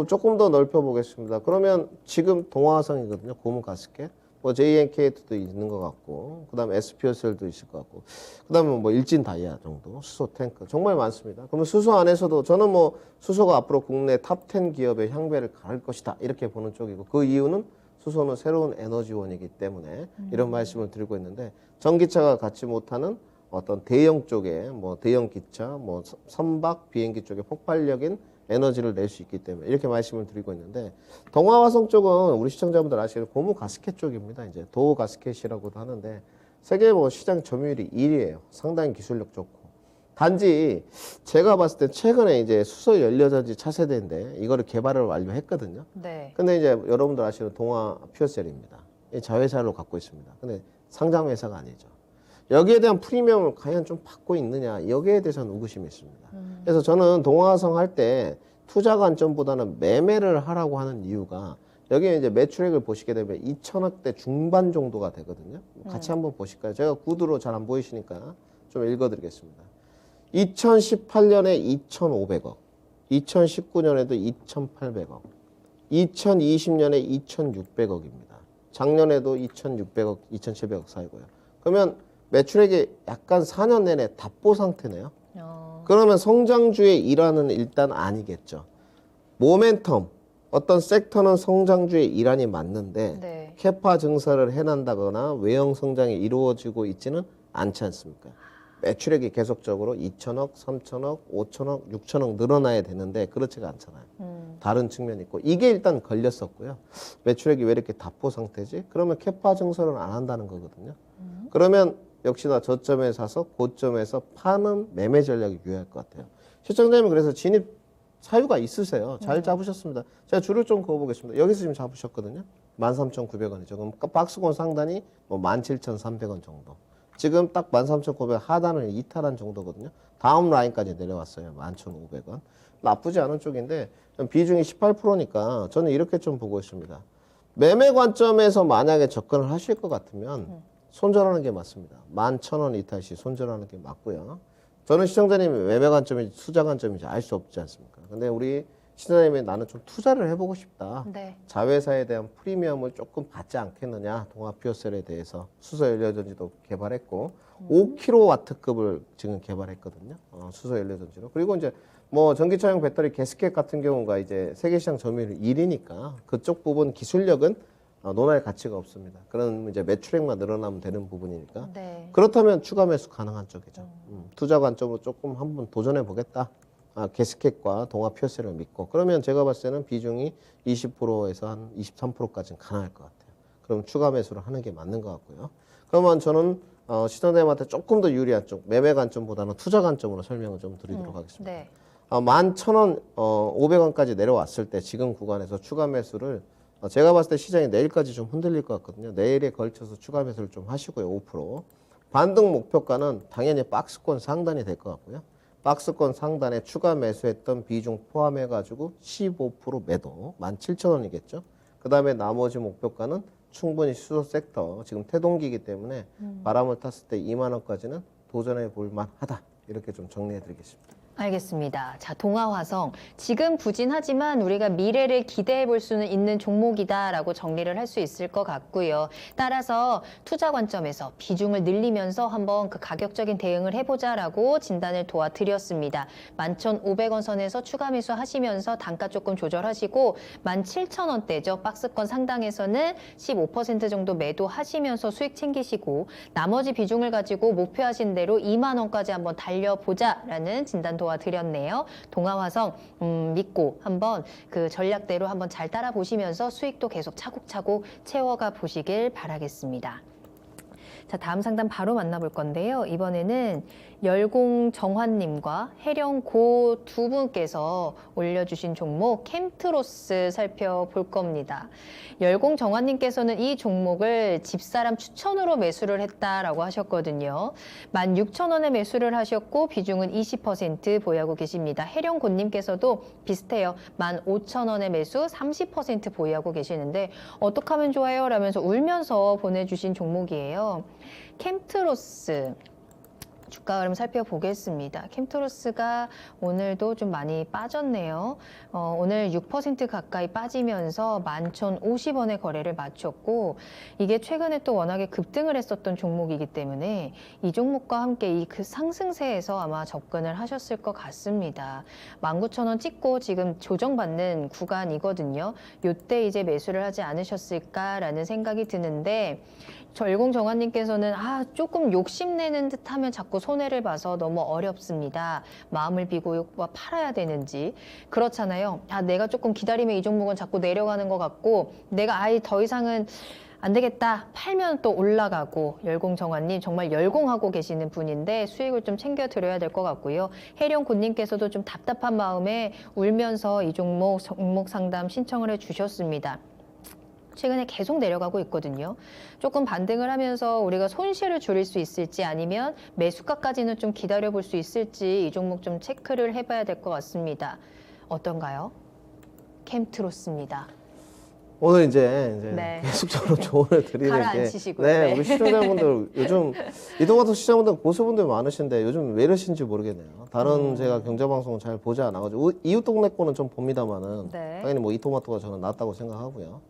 조금 더 넓혀 보겠습니다. 그러면 지금 동화성이거든요. 고무 가스켓. 뭐 JNK도 있는 것 같고, 그 다음에 SPSL도 있을 것 같고, 그 다음에 뭐 일진 다이아 정도, 수소 탱크 정말 많습니다. 그러면 수소 안에서도 저는 뭐 수소가 앞으로 국내 탑 10 기업의 향배를 가를 것이다 이렇게 보는 쪽이고, 그 이유는 수소는 새로운 에너지원이기 때문에 이런 말씀을 드리고 있는데 전기차가 갖지 못하는 어떤 대형 쪽에 뭐 대형 기차, 뭐 선박 비행기 쪽에 폭발력인 에너지를 낼 수 있기 때문에 이렇게 말씀을 드리고 있는데 동아화성 쪽은 우리 시청자분들 아시는 고무 가스켓 쪽입니다. 이제 도어 가스켓이라고도 하는데 세계 뭐 시장 점유율이 1위예요. 상당히 기술력 좋고 단지 제가 봤을 때 최근에 이제 수소 연료전지 차세대인데 이거를 개발을 완료했거든요. 네. 근데 이제 여러분들 아시는 동아 퓨어셀입니다. 이 자회사로 갖고 있습니다. 근데 상장 회사가 아니죠. 여기에 대한 프리미엄을 과연 좀 받고 있느냐 여기에 대해서는 의구심이 있습니다. 그래서 저는 동화화성 할 때 투자 관점보다는 매매를 하라고 하는 이유가 여기에 이제 매출액을 보시게 되면 2천억대 중반 정도가 되거든요. 같이 한번 보실까요? 제가 구두로 잘 안 보이시니까 좀 읽어드리겠습니다. 2018년에 2,500억, 2019년에도 2,800억, 2020년에 2,600억입니다. 작년에도 2,600억, 2,700억 사이고요. 그러면 매출액이 약간 4년 내내 답보 상태네요. 그러면 성장주의 일환은 일단 아니겠죠. 모멘텀, 어떤 섹터는 성장주의 일환이 맞는데 네. 캐파 증설을 해난다거나 외형 성장이 이루어지고 있지는 않지 않습니까? 매출액이 계속적으로 2천억, 3천억, 5천억, 6천억 늘어나야 되는데 그렇지가 않잖아요. 다른 측면이 있고 이게 일단 걸렸었고요. 매출액이 왜 이렇게 답보 상태지? 그러면 캐파 증설은 안 한다는 거거든요. 그러면 역시나 저점에 사서 고점에서 파는 매매 전략이 유효할 것 같아요. 시청자님은 그래서 진입 사유가 있으세요. 잘 잡으셨습니다. 제가 줄을 좀 그어보겠습니다. 여기서 지금 잡으셨거든요. 13,900원이죠. 그럼 박스권 상단이 뭐 17,300원 정도. 지금 딱 13,900원 하단을 이탈한 정도거든요. 다음 라인까지 내려왔어요. 11,500원. 나쁘지 않은 쪽인데 비중이 18%니까 저는 이렇게 좀 보고 있습니다. 매매 관점에서 만약에 접근을 하실 것 같으면 손절하는 게 맞습니다. 11,000원 이탈 시 손절하는 게 맞고요. 저는 시청자님이 매매 관점인지 투자 관점인지 알 수 없지 않습니까? 근데 우리 시청자님이 나는 좀 투자를 해보고 싶다. 네. 자회사에 대한 프리미엄을 조금 받지 않겠느냐. 동아퓨어셀에 대해서 수소 연료전지도 개발했고 5kW급을 지금 개발했거든요. 수소 연료전지로. 그리고 이제 뭐 전기차용 배터리 가스켓 같은 경우가 이제 세계시장 점유율 1위니까 그쪽 부분 기술력은 논할 가치가 없습니다. 그런 이제 매출액만 늘어나면 되는 부분이니까. 네. 그렇다면 추가 매수 가능한 쪽이죠. 투자 관점으로 조금 한번 도전해 보겠다. 가스켓과 동아퓨어셀을 믿고 그러면 제가 봤을 때는 비중이 20%에서 한 23%까지는 가능할 것 같아요. 그럼 추가 매수를 하는 게 맞는 것 같고요. 그러면 저는 시청자님한테 조금 더 유리한 쪽 매매 관점보다는 투자 관점으로 설명을 좀 드리도록 하겠습니다. 네. 11,000원, 500원까지 내려왔을 때 지금 구간에서 추가 매수를 제가 봤을 때 시장이 내일까지 좀 흔들릴 것 같거든요. 내일에 걸쳐서 추가 매수를 좀 하시고요. 5%. 반등 목표가는 당연히 박스권 상단이 될 것 같고요. 박스권 상단에 추가 매수했던 비중 포함해가지고 15% 매도, 17,000원이겠죠. 그 다음에 나머지 목표가는 충분히 수소 섹터, 지금 태동기이기 때문에 바람을 탔을 때 2만 원까지는 도전해 볼 만하다. 이렇게 좀 정리해 드리겠습니다. 알겠습니다. 자, 동아화성. 지금 부진하지만 우리가 미래를 기대해 볼 수는 있는 종목이다라고 정리를 할 수 있을 것 같고요. 따라서 투자 관점에서 비중을 늘리면서 한번 그 가격적인 대응을 해보자라고 진단을 도와드렸습니다. 11,500원 선에서 추가 매수하시면서 단가 조금 조절하시고 17,000원대죠. 박스권 상당에서는 15% 정도 매도하시면서 수익 챙기시고 나머지 비중을 가지고 목표하신 대로 2만 원까지 한번 달려보자라는 진단 도와드렸네요. 동아화성 믿고 한번 그 전략대로 한번 잘 따라 보시면서 수익도 계속 차곡차곡 채워가 보시길 바라겠습니다. 자, 다음 상담 바로 만나볼 건데요. 이번에는 열공정환님과 해령고 두 분께서 올려주신 종목 캠트로스 살펴볼 겁니다. 열공정환님께서는 이 종목을 집사람 추천으로 매수를 했다라고 하셨거든요. 16,000원에 매수를 하셨고 비중은 20% 보유하고 계십니다. 해령고님께서도 비슷해요. 15,000원에 매수 30% 보유하고 계시는데 어떻게 하면 좋아요? 라면서 울면서 보내주신 종목이에요. 캠트로스 주가 흐름 살펴보겠습니다. 캠트로스가 오늘도 좀 많이 빠졌네요. 오늘 6% 가까이 빠지면서 11,050원에 거래를 마쳤고 이게 최근에 또 워낙에 급등을 했었던 종목이기 때문에 이 종목과 함께 이 그 상승세에서 아마 접근을 하셨을 것 같습니다. 19,000원 찍고 지금 조정받는 구간이거든요. 요때 이제 매수를 하지 않으셨을까라는 생각이 드는데 열공정환님께서는 조금 욕심내는 듯하면 자꾸 손해를 봐서 너무 어렵습니다. 마음을 비고 팔아야 되는지 그렇잖아요. 내가 조금 기다리면 이 종목은 자꾸 내려가는 것 같고 내가 아예 더 이상은 안 되겠다 팔면 또 올라가고 열공정환님 정말 열공하고 계시는 분인데 수익을 좀 챙겨드려야 될 것 같고요. 해령군님께서도 좀 답답한 마음에 울면서 이 종목 상담 신청을 해주셨습니다. 최근에 계속 내려가고 있거든요. 조금 반등을 하면서 우리가 손실을 줄일 수 있을지 아니면 매수가까지는 좀 기다려볼 수 있을지 이 종목 좀 체크를 해봐야 될 것 같습니다. 어떤가요? 캠트로스입니다. 오늘 이제 네. 계속적으로 조언을 드리는 게 가라앉히시고요. 네, 네. 우리 시청자분들 요즘 이동화투 시청자분들 고수분들 많으신데 요즘 왜 이러신지 모르겠네요. 다른 제가 경제방송은 잘 보지 않아가지고 이웃 동네 거는 좀 봅니다만은 네. 당연히 뭐 이토마토가 저는 낫다고 생각하고요.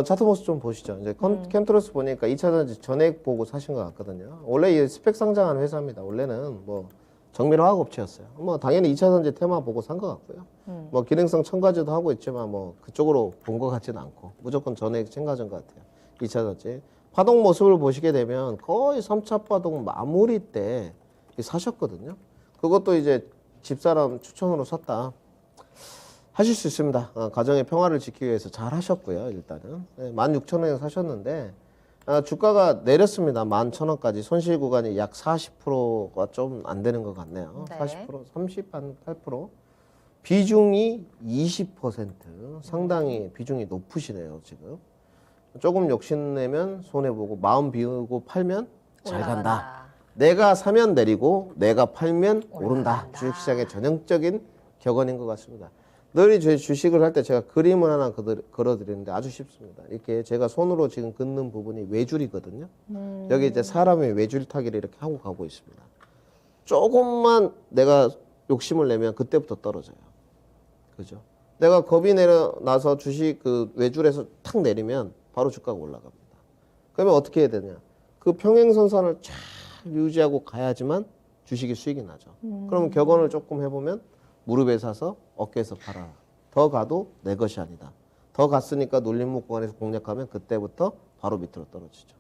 차트 모습 좀 보시죠. 이제 캠트로스 보니까 2차전지 전액 보고 사신 것 같거든요. 원래 이 스펙 상장한 회사입니다. 원래는 뭐 정밀화학 업체였어요. 뭐 당연히 2차전지 테마 보고 산 것 같고요. 뭐 기능성 첨가제도 하고 있지만 뭐 그쪽으로 본 것 같지는 않고 무조건 전액 챙가전 것 같아요. 2차전지 파동 모습을 보시게 되면 거의 3차 파동 마무리 때 사셨거든요. 그것도 이제 집사람 추천으로 샀다. 하실 수 있습니다. 가정의 평화를 지키기 위해서 잘 하셨고요. 일단은 16,000원에 사셨는데 주가가 내렸습니다. 11,000원까지 손실 구간이 약 40%가 좀 안 되는 것 같네요. 네. 40%, 38%. 비중이 20%. 상당히 비중이 높으시네요. 지금 조금 욕심내면 손해보고 마음 비우고 팔면 잘 간다. 올라간다. 내가 사면 내리고 내가 팔면 오른다. 올라간다. 주식시장의 전형적인 격언인 것 같습니다. 늘 이제 주식을 할 때 제가 그림을 하나 그려드리는데 아주 쉽습니다. 이렇게 제가 손으로 지금 긋는 부분이 외줄이거든요. 여기 이제 사람이 외줄 타기를 이렇게 하고 가고 있습니다. 조금만 내가 욕심을 내면 그때부터 떨어져요. 그죠? 내가 겁이 나서 주식 그 외줄에서 탁 내리면 바로 주가가 올라갑니다. 그러면 어떻게 해야 되냐? 그 평행선상을 쫙 유지하고 가야지만 주식이 수익이 나죠. 그럼 격언을 조금 해보면 무릎에 사서 어깨에서 팔아라. 더 가도 내 것이 아니다. 더 갔으니까 눌림목 구간에서 공략하면 그때부터 바로 밑으로 떨어지죠.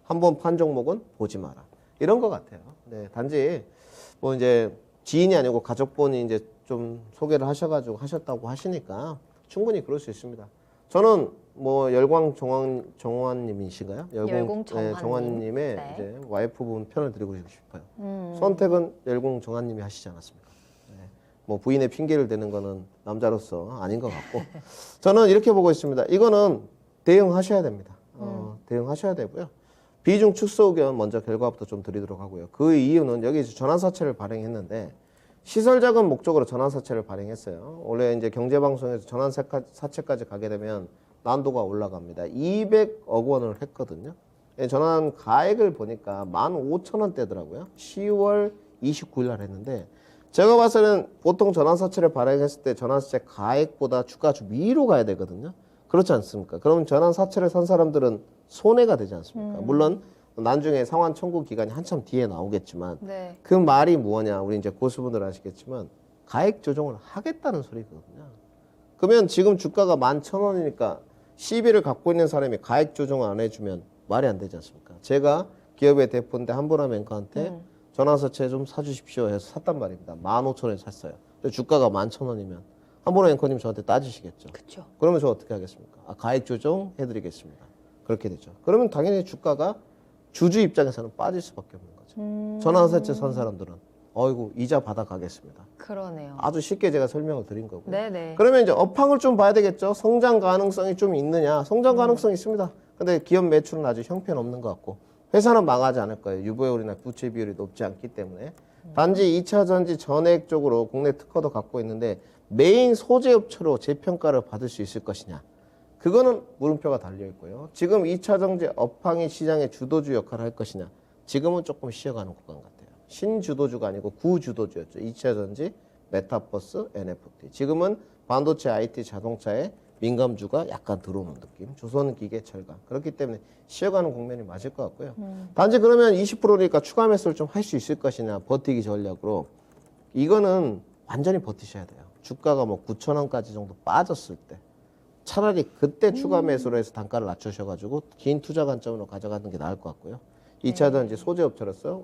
한번 판 종목은 보지 마라. 이런 것 같아요. 네, 단지 뭐 이제 지인이 아니고 가족분이 이제 좀 소개를 하셔가지고 하셨다고 하시니까 충분히 그럴 수 있습니다. 저는 뭐 열광 정환님이신가요? 열공 정환님. 정환님의 네. 이제 와이프분 편을 드리고 싶어요. 선택은 열공 정환님이 하시지 않았습니까? 뭐 부인의 핑계를 대는 거는 남자로서 아닌 것 같고 저는 이렇게 보고 있습니다. 이거는 대응하셔야 됩니다. 대응하셔야 되고요. 비중 축소 의견 먼저 결과부터 좀 드리도록 하고요. 그 이유는 여기 전환사채를 발행했는데 시설자금 목적으로 전환사채를 발행했어요. 원래 이제 경제방송에서 전환사채까지 가게 되면 난도가 올라갑니다. 200억 원을 했거든요. 전환 가액을 보니까 15,000원대더라고요. 10월 29일 날 했는데 제가 봐서는 보통 전환사채를 발행했을 때 전환사채 가액보다 주가 좀 위로 가야 되거든요. 그렇지 않습니까? 그럼 전환사채를 산 사람들은 손해가 되지 않습니까? 물론 나중에 상환 청구 기간이 한참 뒤에 나오겠지만 네. 그 말이 뭐냐? 우리 이제 고수분들 아시겠지만 가액 조정을 하겠다는 소리거든요. 그러면 지금 주가가 11,000원이니까 시비를 갖고 있는 사람이 가액 조정을 안 해주면 말이 안 되지 않습니까? 제가 기업의 대표인데 한보람 앵커한테 전환사채 좀 사주십시오 해서 샀단 말입니다. 15,000원에 샀어요. 근데 주가가 11,000원이면 한보람 앵커님 저한테 따지시겠죠. 그렇죠. 그러면 저 어떻게 하겠습니까? 가액 조정 해드리겠습니다. 그렇게 되죠. 그러면 당연히 주가가 주주 입장에서는 빠질 수밖에 없는 거죠. 전환사채 산 사람들은 어이구 이자 받아가겠습니다. 그러네요. 아주 쉽게 제가 설명을 드린 거고요. 네네. 그러면 이제 업황을 좀 봐야 되겠죠. 성장 가능성이 좀 있느냐. 성장 가능성이 있습니다. 근데 기업 매출은 아직 형편없는 것 같고 회사는 망하지 않을 거예요. 유보율이나 부채 비율이 높지 않기 때문에. 단지 2차 전지 전액 쪽으로 국내 특허도 갖고 있는데 메인 소재업체로 재평가를 받을 수 있을 것이냐. 그거는 물음표가 달려 있고요. 지금 2차 전지 업황이 시장의 주도주 역할을 할 것이냐. 지금은 조금 쉬어가는 구간 같아요. 신주도주가 아니고 구주도주였죠. 2차 전지, 메타버스, NFT. 지금은 반도체, IT, 자동차에 민감주가 약간 들어오는 느낌. 조선기계, 철강. 그렇기 때문에 쉬어가는 국면이 맞을 것 같고요. 단지 그러면 20%니까 추가 매수를 좀 할 수 있을 것이냐. 버티기 전략으로. 이거는 완전히 버티셔야 돼요. 주가가 뭐 9,000원까지 정도 빠졌을 때. 차라리 그때 추가 매수를 해서 단가를 낮추셔가지고 긴 투자 관점으로 가져가는 게 나을 것 같고요. 2차 전지 소재업체로서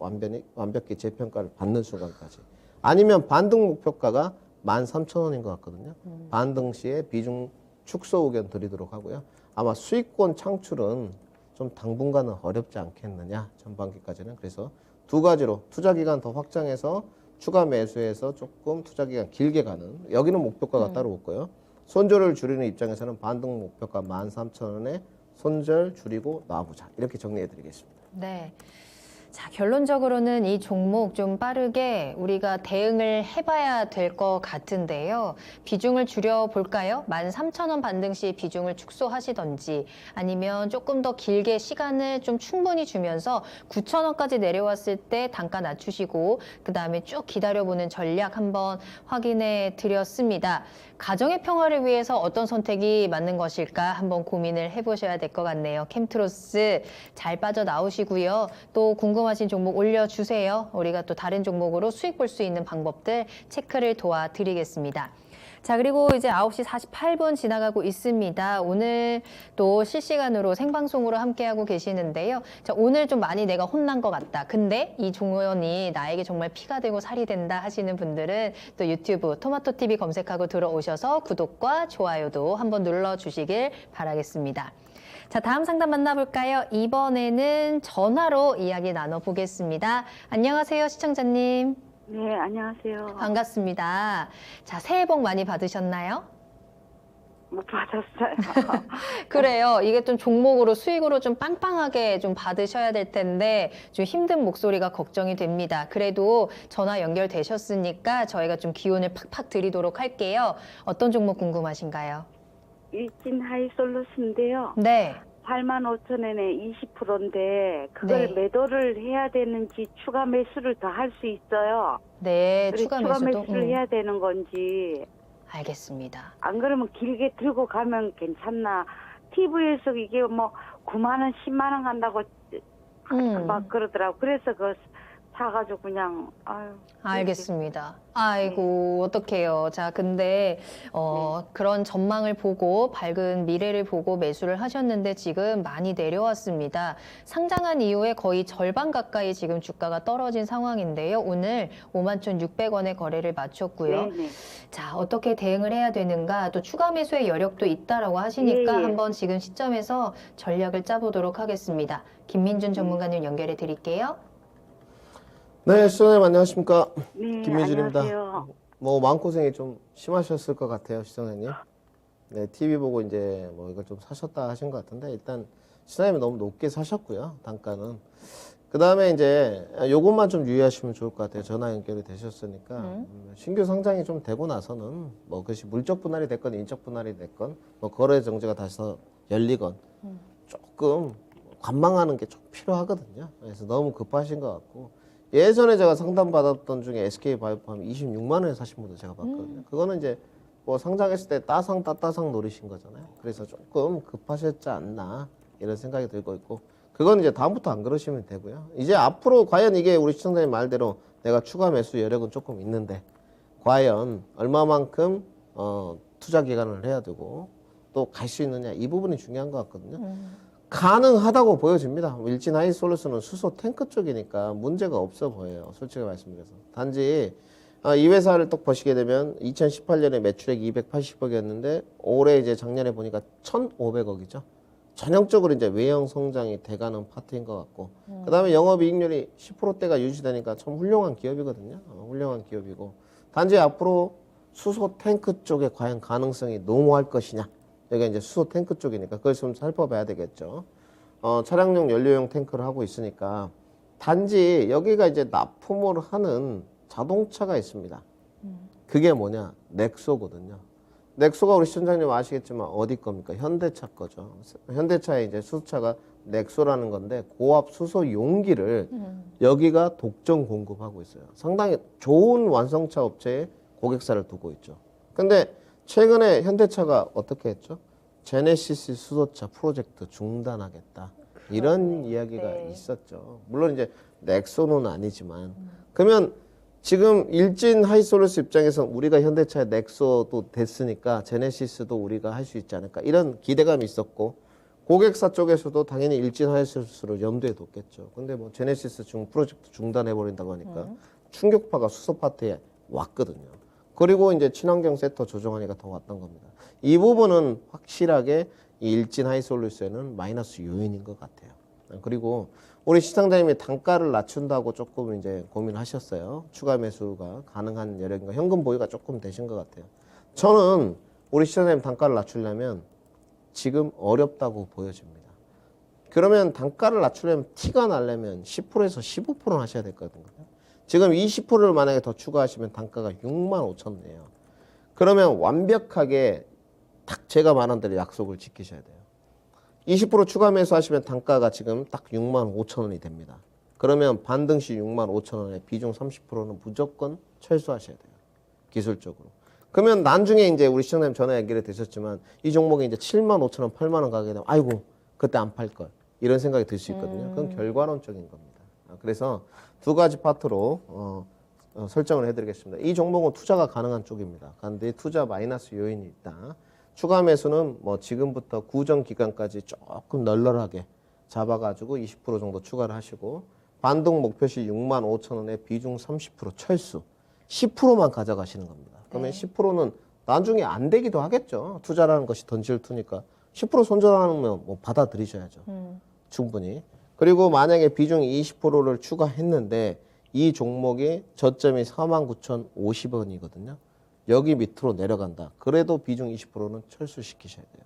완벽히 재평가를 받는 순간까지. 아니면 반등 목표가가 13,000원인 것 같거든요. 반등 시에 비중 축소 의견 드리도록 하고요. 아마 수익권 창출은 좀 당분간은 어렵지 않겠느냐. 전반기까지는. 그래서 두 가지로 투자 기간 더 확장해서 추가 매수해서 조금 투자 기간 길게 가는 여기는 목표가가 따로 없고요. 손절을 줄이는 입장에서는 반등 목표가 13,000원에 손절 줄이고 놔보자. 이렇게 정리해 드리겠습니다. 네. 자, 결론적으로는 이 종목 좀 빠르게 우리가 대응을 해봐야 될 것 같은데요. 비중을 줄여볼까요? 13,000원 반등 시 비중을 축소하시던지 아니면 조금 더 길게 시간을 좀 충분히 주면서 9,000원까지 내려왔을 때 단가 낮추시고 그 다음에 쭉 기다려보는 전략 한번 확인해 드렸습니다. 가정의 평화를 위해서 어떤 선택이 맞는 것일까 한번 고민을 해보셔야 될 것 같네요. 캠트로스 잘 빠져나오시고요. 또 궁금하신 종목 올려주세요. 우리가 또 다른 종목으로 수익 볼 수 있는 방법들 체크를 도와드리겠습니다. 자, 그리고 이제 9시 48분 지나가고 있습니다. 오늘 또 실시간으로 생방송으로 함께하고 계시는데요. 자, 오늘 좀 많이 내가 혼난 것 같다. 근데 이 종원이 나에게 정말 피가 되고 살이 된다 하시는 분들은 또 유튜브 토마토TV 검색하고 들어오셔서 구독과 좋아요도 한번 눌러주시길 바라겠습니다. 자, 다음 상담 만나볼까요? 이번에는 전화로 이야기 나눠보겠습니다. 안녕하세요, 시청자님. 네, 안녕하세요. 반갑습니다. 자, 새해 복 많이 받으셨나요? 못 받았어요. 그래요. 이게 좀 종목으로 수익으로 좀 빵빵하게 좀 받으셔야 될 텐데 좀 힘든 목소리가 걱정이 됩니다. 그래도 전화 연결되셨으니까 저희가 좀 기운을 팍팍 드리도록 할게요. 어떤 종목 궁금하신가요? 일진 하이솔루스인데요. 네. 85,000원에 20%인데 그걸 네. 매도를 해야 되는지 추가 매수를 더 할 수 있어요. 네, 그래서 추가 추가 매수도. 매수를 해야 되는 건지 알겠습니다. 안 그러면 길게 들고 가면 괜찮나. TV에서 이게 뭐 9만 원, 10만 원 간다고 막 그러더라고. 그래서 그 사가지고 그냥 아유. 알겠습니다. 아이고, 어떡해요. 자, 근데, 그런 전망을 보고, 밝은 미래를 보고 매수를 하셨는데 지금 많이 내려왔습니다. 상장한 이후에 거의 절반 가까이 지금 주가가 떨어진 상황인데요. 오늘 51,600원에 거래를 마쳤고요. 네네. 자, 어떻게 대응을 해야 되는가, 또 추가 매수의 여력도 있다라고 하시니까 예, 예. 한번 지금 시점에서 전략을 짜보도록 하겠습니다. 김민준 전문가님 연결해 드릴게요. 네, 시청자님 안녕하십니까? 네, 김민준입니다. 안녕하세요. 뭐 마음고생이 좀 심하셨을 것 같아요, 시청자님. 네, TV 보고 이제 뭐 이걸 좀 사셨다 하신 것 같은데 일단 시청자님이 너무 높게 사셨고요, 단가는. 그 다음에 이제 요것만 좀 유의하시면 좋을 것 같아요. 전화 연결이 되셨으니까 신규 상장이 좀 되고 나서는 뭐 그것이 물적 분할이 됐건 인적 분할이 됐건 뭐 거래 정지가 다시 열리건 조금 관망하는 게 좀 필요하거든요. 그래서 너무 급하신 것 같고. 예전에 제가 상담 받았던 중에 SK바이오팜 26만 원에 사신 분도 제가 봤거든요. 그거는 이제 뭐 상장했을 때 따상 노리신 거잖아요. 그래서 조금 급하셨지 않나 이런 생각이 들고 있고 그건 이제 다음부터 안 그러시면 되고요. 이제 앞으로 과연 이게 우리 시청자님 말대로 내가 추가 매수 여력은 조금 있는데 과연 얼마만큼 투자 기간을 해야 되고 또 갈 수 있느냐 이 부분이 중요한 것 같거든요. 가능하다고 보여집니다. 일진 하이솔루스는 수소 탱크 쪽이니까 문제가 없어 보여요. 솔직히 말씀드려서. 단지 이 회사를 딱 보시게 되면 2018년에 매출액이 280억이었는데 올해 이제 작년에 보니까 1,500억이죠. 전형적으로 이제 외형 성장이 돼가는 파트인 것 같고 그 다음에 영업이익률이 10%대가 유지되니까 참 훌륭한 기업이거든요. 훌륭한 기업이고 단지 앞으로 수소 탱크 쪽에 과연 가능성이 농후할 것이냐 여기가 이제 수소 탱크 쪽이니까 그걸 좀 살펴봐야 되겠죠. 차량용 연료용 탱크를 하고 있으니까 단지 여기가 이제 납품을 하는 자동차가 있습니다. 그게 뭐냐? 넥소거든요. 넥소가 우리 시청자님 아시겠지만 어디 겁니까? 현대차 거죠. 현대차의 이제 수소차가 넥소라는 건데 고압 수소 용기를 여기가 독점 공급하고 있어요. 상당히 좋은 완성차 업체에 고객사를 두고 있죠. 근데 최근에 현대차가 어떻게 했죠? 제네시스 수소차 프로젝트 중단하겠다. 이런 이야기가 네. 있었죠. 물론 이제 넥소는 아니지만 그러면 지금 일진 하이솔루스 입장에서 우리가 현대차의 넥소도 됐으니까 제네시스도 우리가 할 수 있지 않을까 이런 기대감이 있었고 고객사 쪽에서도 당연히 일진 하이솔루스를 염두에 뒀겠죠. 근데 뭐 제네시스 프로젝트 중단해 버린다고 하니까 충격파가 수소 파트에 왔거든요. 그리고 이제 친환경 섹터 조정하니까 더 왔던 겁니다. 이 부분은 확실하게 이 일진 하이솔루스에는 마이너스 요인인 것 같아요. 그리고 우리 시청자님이 단가를 낮춘다고 조금 이제 고민하셨어요. 추가 매수가 가능한 여력인가 현금 보유가 조금 되신 것 같아요. 저는 우리 시장님 단가를 낮추려면 지금 어렵다고 보여집니다. 그러면 단가를 낮추려면 티가 나려면 10%에서 15%는 하셔야 될 거거든요. 지금 20%를 만약에 더 추가하시면 단가가 65,000원이에요. 그러면 완벽하게 딱 제가 말한 대로 약속을 지키셔야 돼요. 20% 추가 매수하시면 단가가 지금 딱 65,000원이 됩니다. 그러면 반등시 65,000원에 비중 30%는 무조건 철수하셔야 돼요. 기술적으로. 그러면 나중에 이제 우리 시청자님 전화 얘기를 드렸지만 이 종목이 이제 75,000원, 8만원 가게 되면 아이고 그때 안 팔 걸. 이런 생각이 들 수 있거든요. 그건 결과론적인 겁니다. 그래서 두 가지 파트로 설정을 해드리겠습니다. 이 종목은 투자가 가능한 쪽입니다. 그런데 투자 마이너스 요인이 있다. 추가 매수는 뭐 지금부터 구정 기간까지 조금 널널하게 잡아가지고 20% 정도 추가를 하시고 반등 목표시 65,000원에 비중 30% 철수 10%만 가져가시는 겁니다. 그러면 10%는 나중에 안 되기도 하겠죠. 투자라는 것이 던질 투니까 10% 손절하면 뭐 받아들이셔야죠. 충분히. 그리고 만약에 비중이 20%를 추가했는데 이 종목의 저점이 49,050원이거든요. 여기 밑으로 내려간다. 그래도 비중 20%는 철수시키셔야 돼요.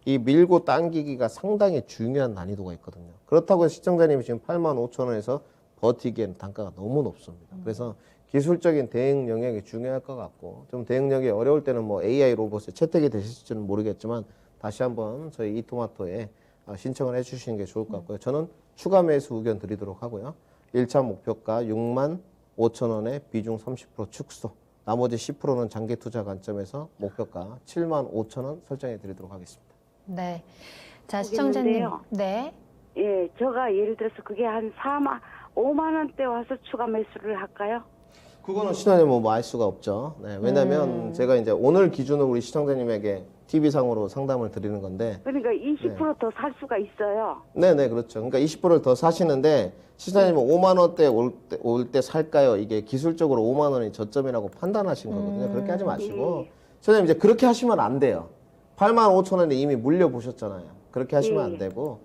이 밀고 당기기가 상당히 중요한 난이도가 있거든요. 그렇다고 해서 시청자님이 지금 85,000원에서 버티기에는 단가가 너무 높습니다. 그래서 기술적인 대응 영역이 중요할 것 같고 좀 대응력이 어려울 때는 뭐 AI 로봇에 채택이 되실지는 모르겠지만 다시 한번 저희 이토마토에 신청을 해주시는 게 좋을 것 같고요. 저는 추가 매수 의견 드리도록 하고요. 1차 목표가 65,000원에 비중 30% 축소. 나머지 10%는 장기 투자 관점에서 목표가 75,000원 설정해 드리도록 하겠습니다. 네. 자, 시청자님. 있는데요. 네. 예, 제가 예를 들어서 그게 한 5만 원대 와서 추가 매수를 할까요? 그거는 시장님 뭐 알 수가 없죠. 네, 왜냐면 제가 이제 오늘 기준으로 우리 시청자님에게 TV상으로 상담을 드리는 건데. 그러니까 20% 더 살 수가 있어요. 네네, 그렇죠. 그러니까 20%를 더 사시는데 시장님은 5만 원대 올 때 살까요? 이게 기술적으로 5만 원이 저점이라고 판단하신 거거든요. 그렇게 하지 마시고. 시장님 이제 그렇게 하시면 안 돼요. 85,000원에 이미 물려보셨잖아요. 그렇게 하시면 안 되고.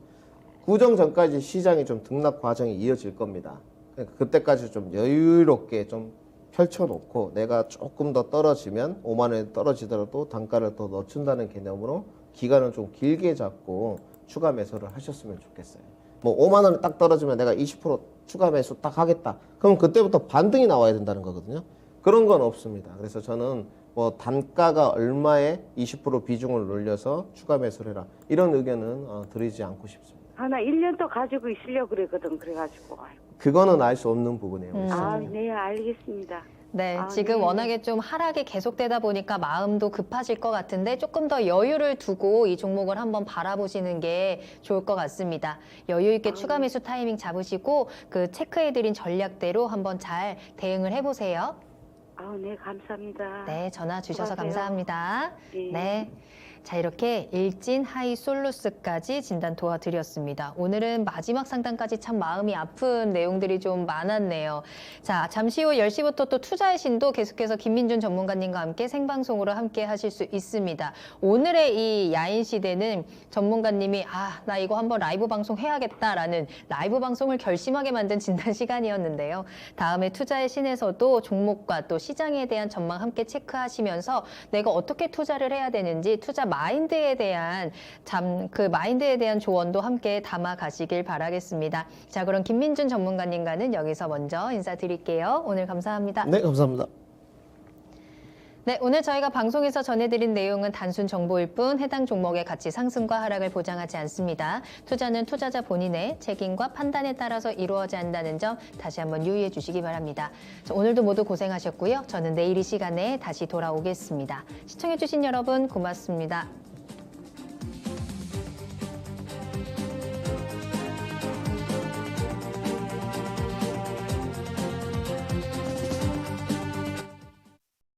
구정 전까지 시장이 좀 등락 과정이 이어질 겁니다. 그러니까 그때까지 좀 여유롭게 좀 펼쳐놓고 내가 조금 더 떨어지면 5만 원에 떨어지더라도 단가를 더 늦춘다는 개념으로 기간을 좀 길게 잡고 추가 매수를 하셨으면 좋겠어요. 뭐 5만 원에 딱 떨어지면 내가 20% 추가 매수 딱 하겠다. 그럼 그때부터 반등이 나와야 된다는 거거든요. 그런 건 없습니다. 그래서 저는 뭐 단가가 얼마에 20% 비중을 늘려서 추가 매수를 해라. 이런 의견은 드리지 않고 싶습니다. 하나 1년 더 가지고 있으려고 그랬거든. 그래가지고. 그거는 알 수 없는 부분이에요. 아, 네, 알겠습니다. 네, 아, 지금 네. 워낙에 좀 하락이 계속되다 보니까 마음도 급하실 것 같은데 조금 더 여유를 두고 이 종목을 한번 바라보시는 게 좋을 것 같습니다. 여유 있게 추가 매수 타이밍 잡으시고 그 체크해드린 전략대로 한번 잘 대응을 해보세요. 아, 네, 감사합니다. 네, 전화 주셔서 수고하세요. 감사합니다. 네. 네. 자, 이렇게 일진 하이 솔루스까지 진단 도와드렸습니다. 오늘은 마지막 상담까지 참 마음이 아픈 내용들이 좀 많았네요. 자, 잠시 후 10시부터 또 투자의 신도 계속해서 김민준 전문가님과 함께 생방송으로 함께 하실 수 있습니다. 오늘의 이 야인 시대는 전문가님이 나 이거 한번 라이브 방송 해야겠다라는 라이브 방송을 결심하게 만든 진단 시간이었는데요. 다음에 투자의 신에서도 종목과 또 시장에 대한 전망 함께 체크하시면서 내가 어떻게 투자를 해야 되는지 투자 마인드에 대한 마인드에 대한 조언도 함께 담아 가시길 바라겠습니다. 자, 그럼 김민준 전문가님과는 여기서 먼저 인사드릴게요. 오늘 감사합니다. 네, 감사합니다. 네, 오늘 저희가 방송에서 전해드린 내용은 단순 정보일 뿐 해당 종목의 가치 상승과 하락을 보장하지 않습니다. 투자는 투자자 본인의 책임과 판단에 따라서 이루어져야 한다는 점 다시 한번 유의해 주시기 바랍니다. 자, 오늘도 모두 고생하셨고요. 저는 내일 이 시간에 다시 돌아오겠습니다. 시청해 주신 여러분 고맙습니다.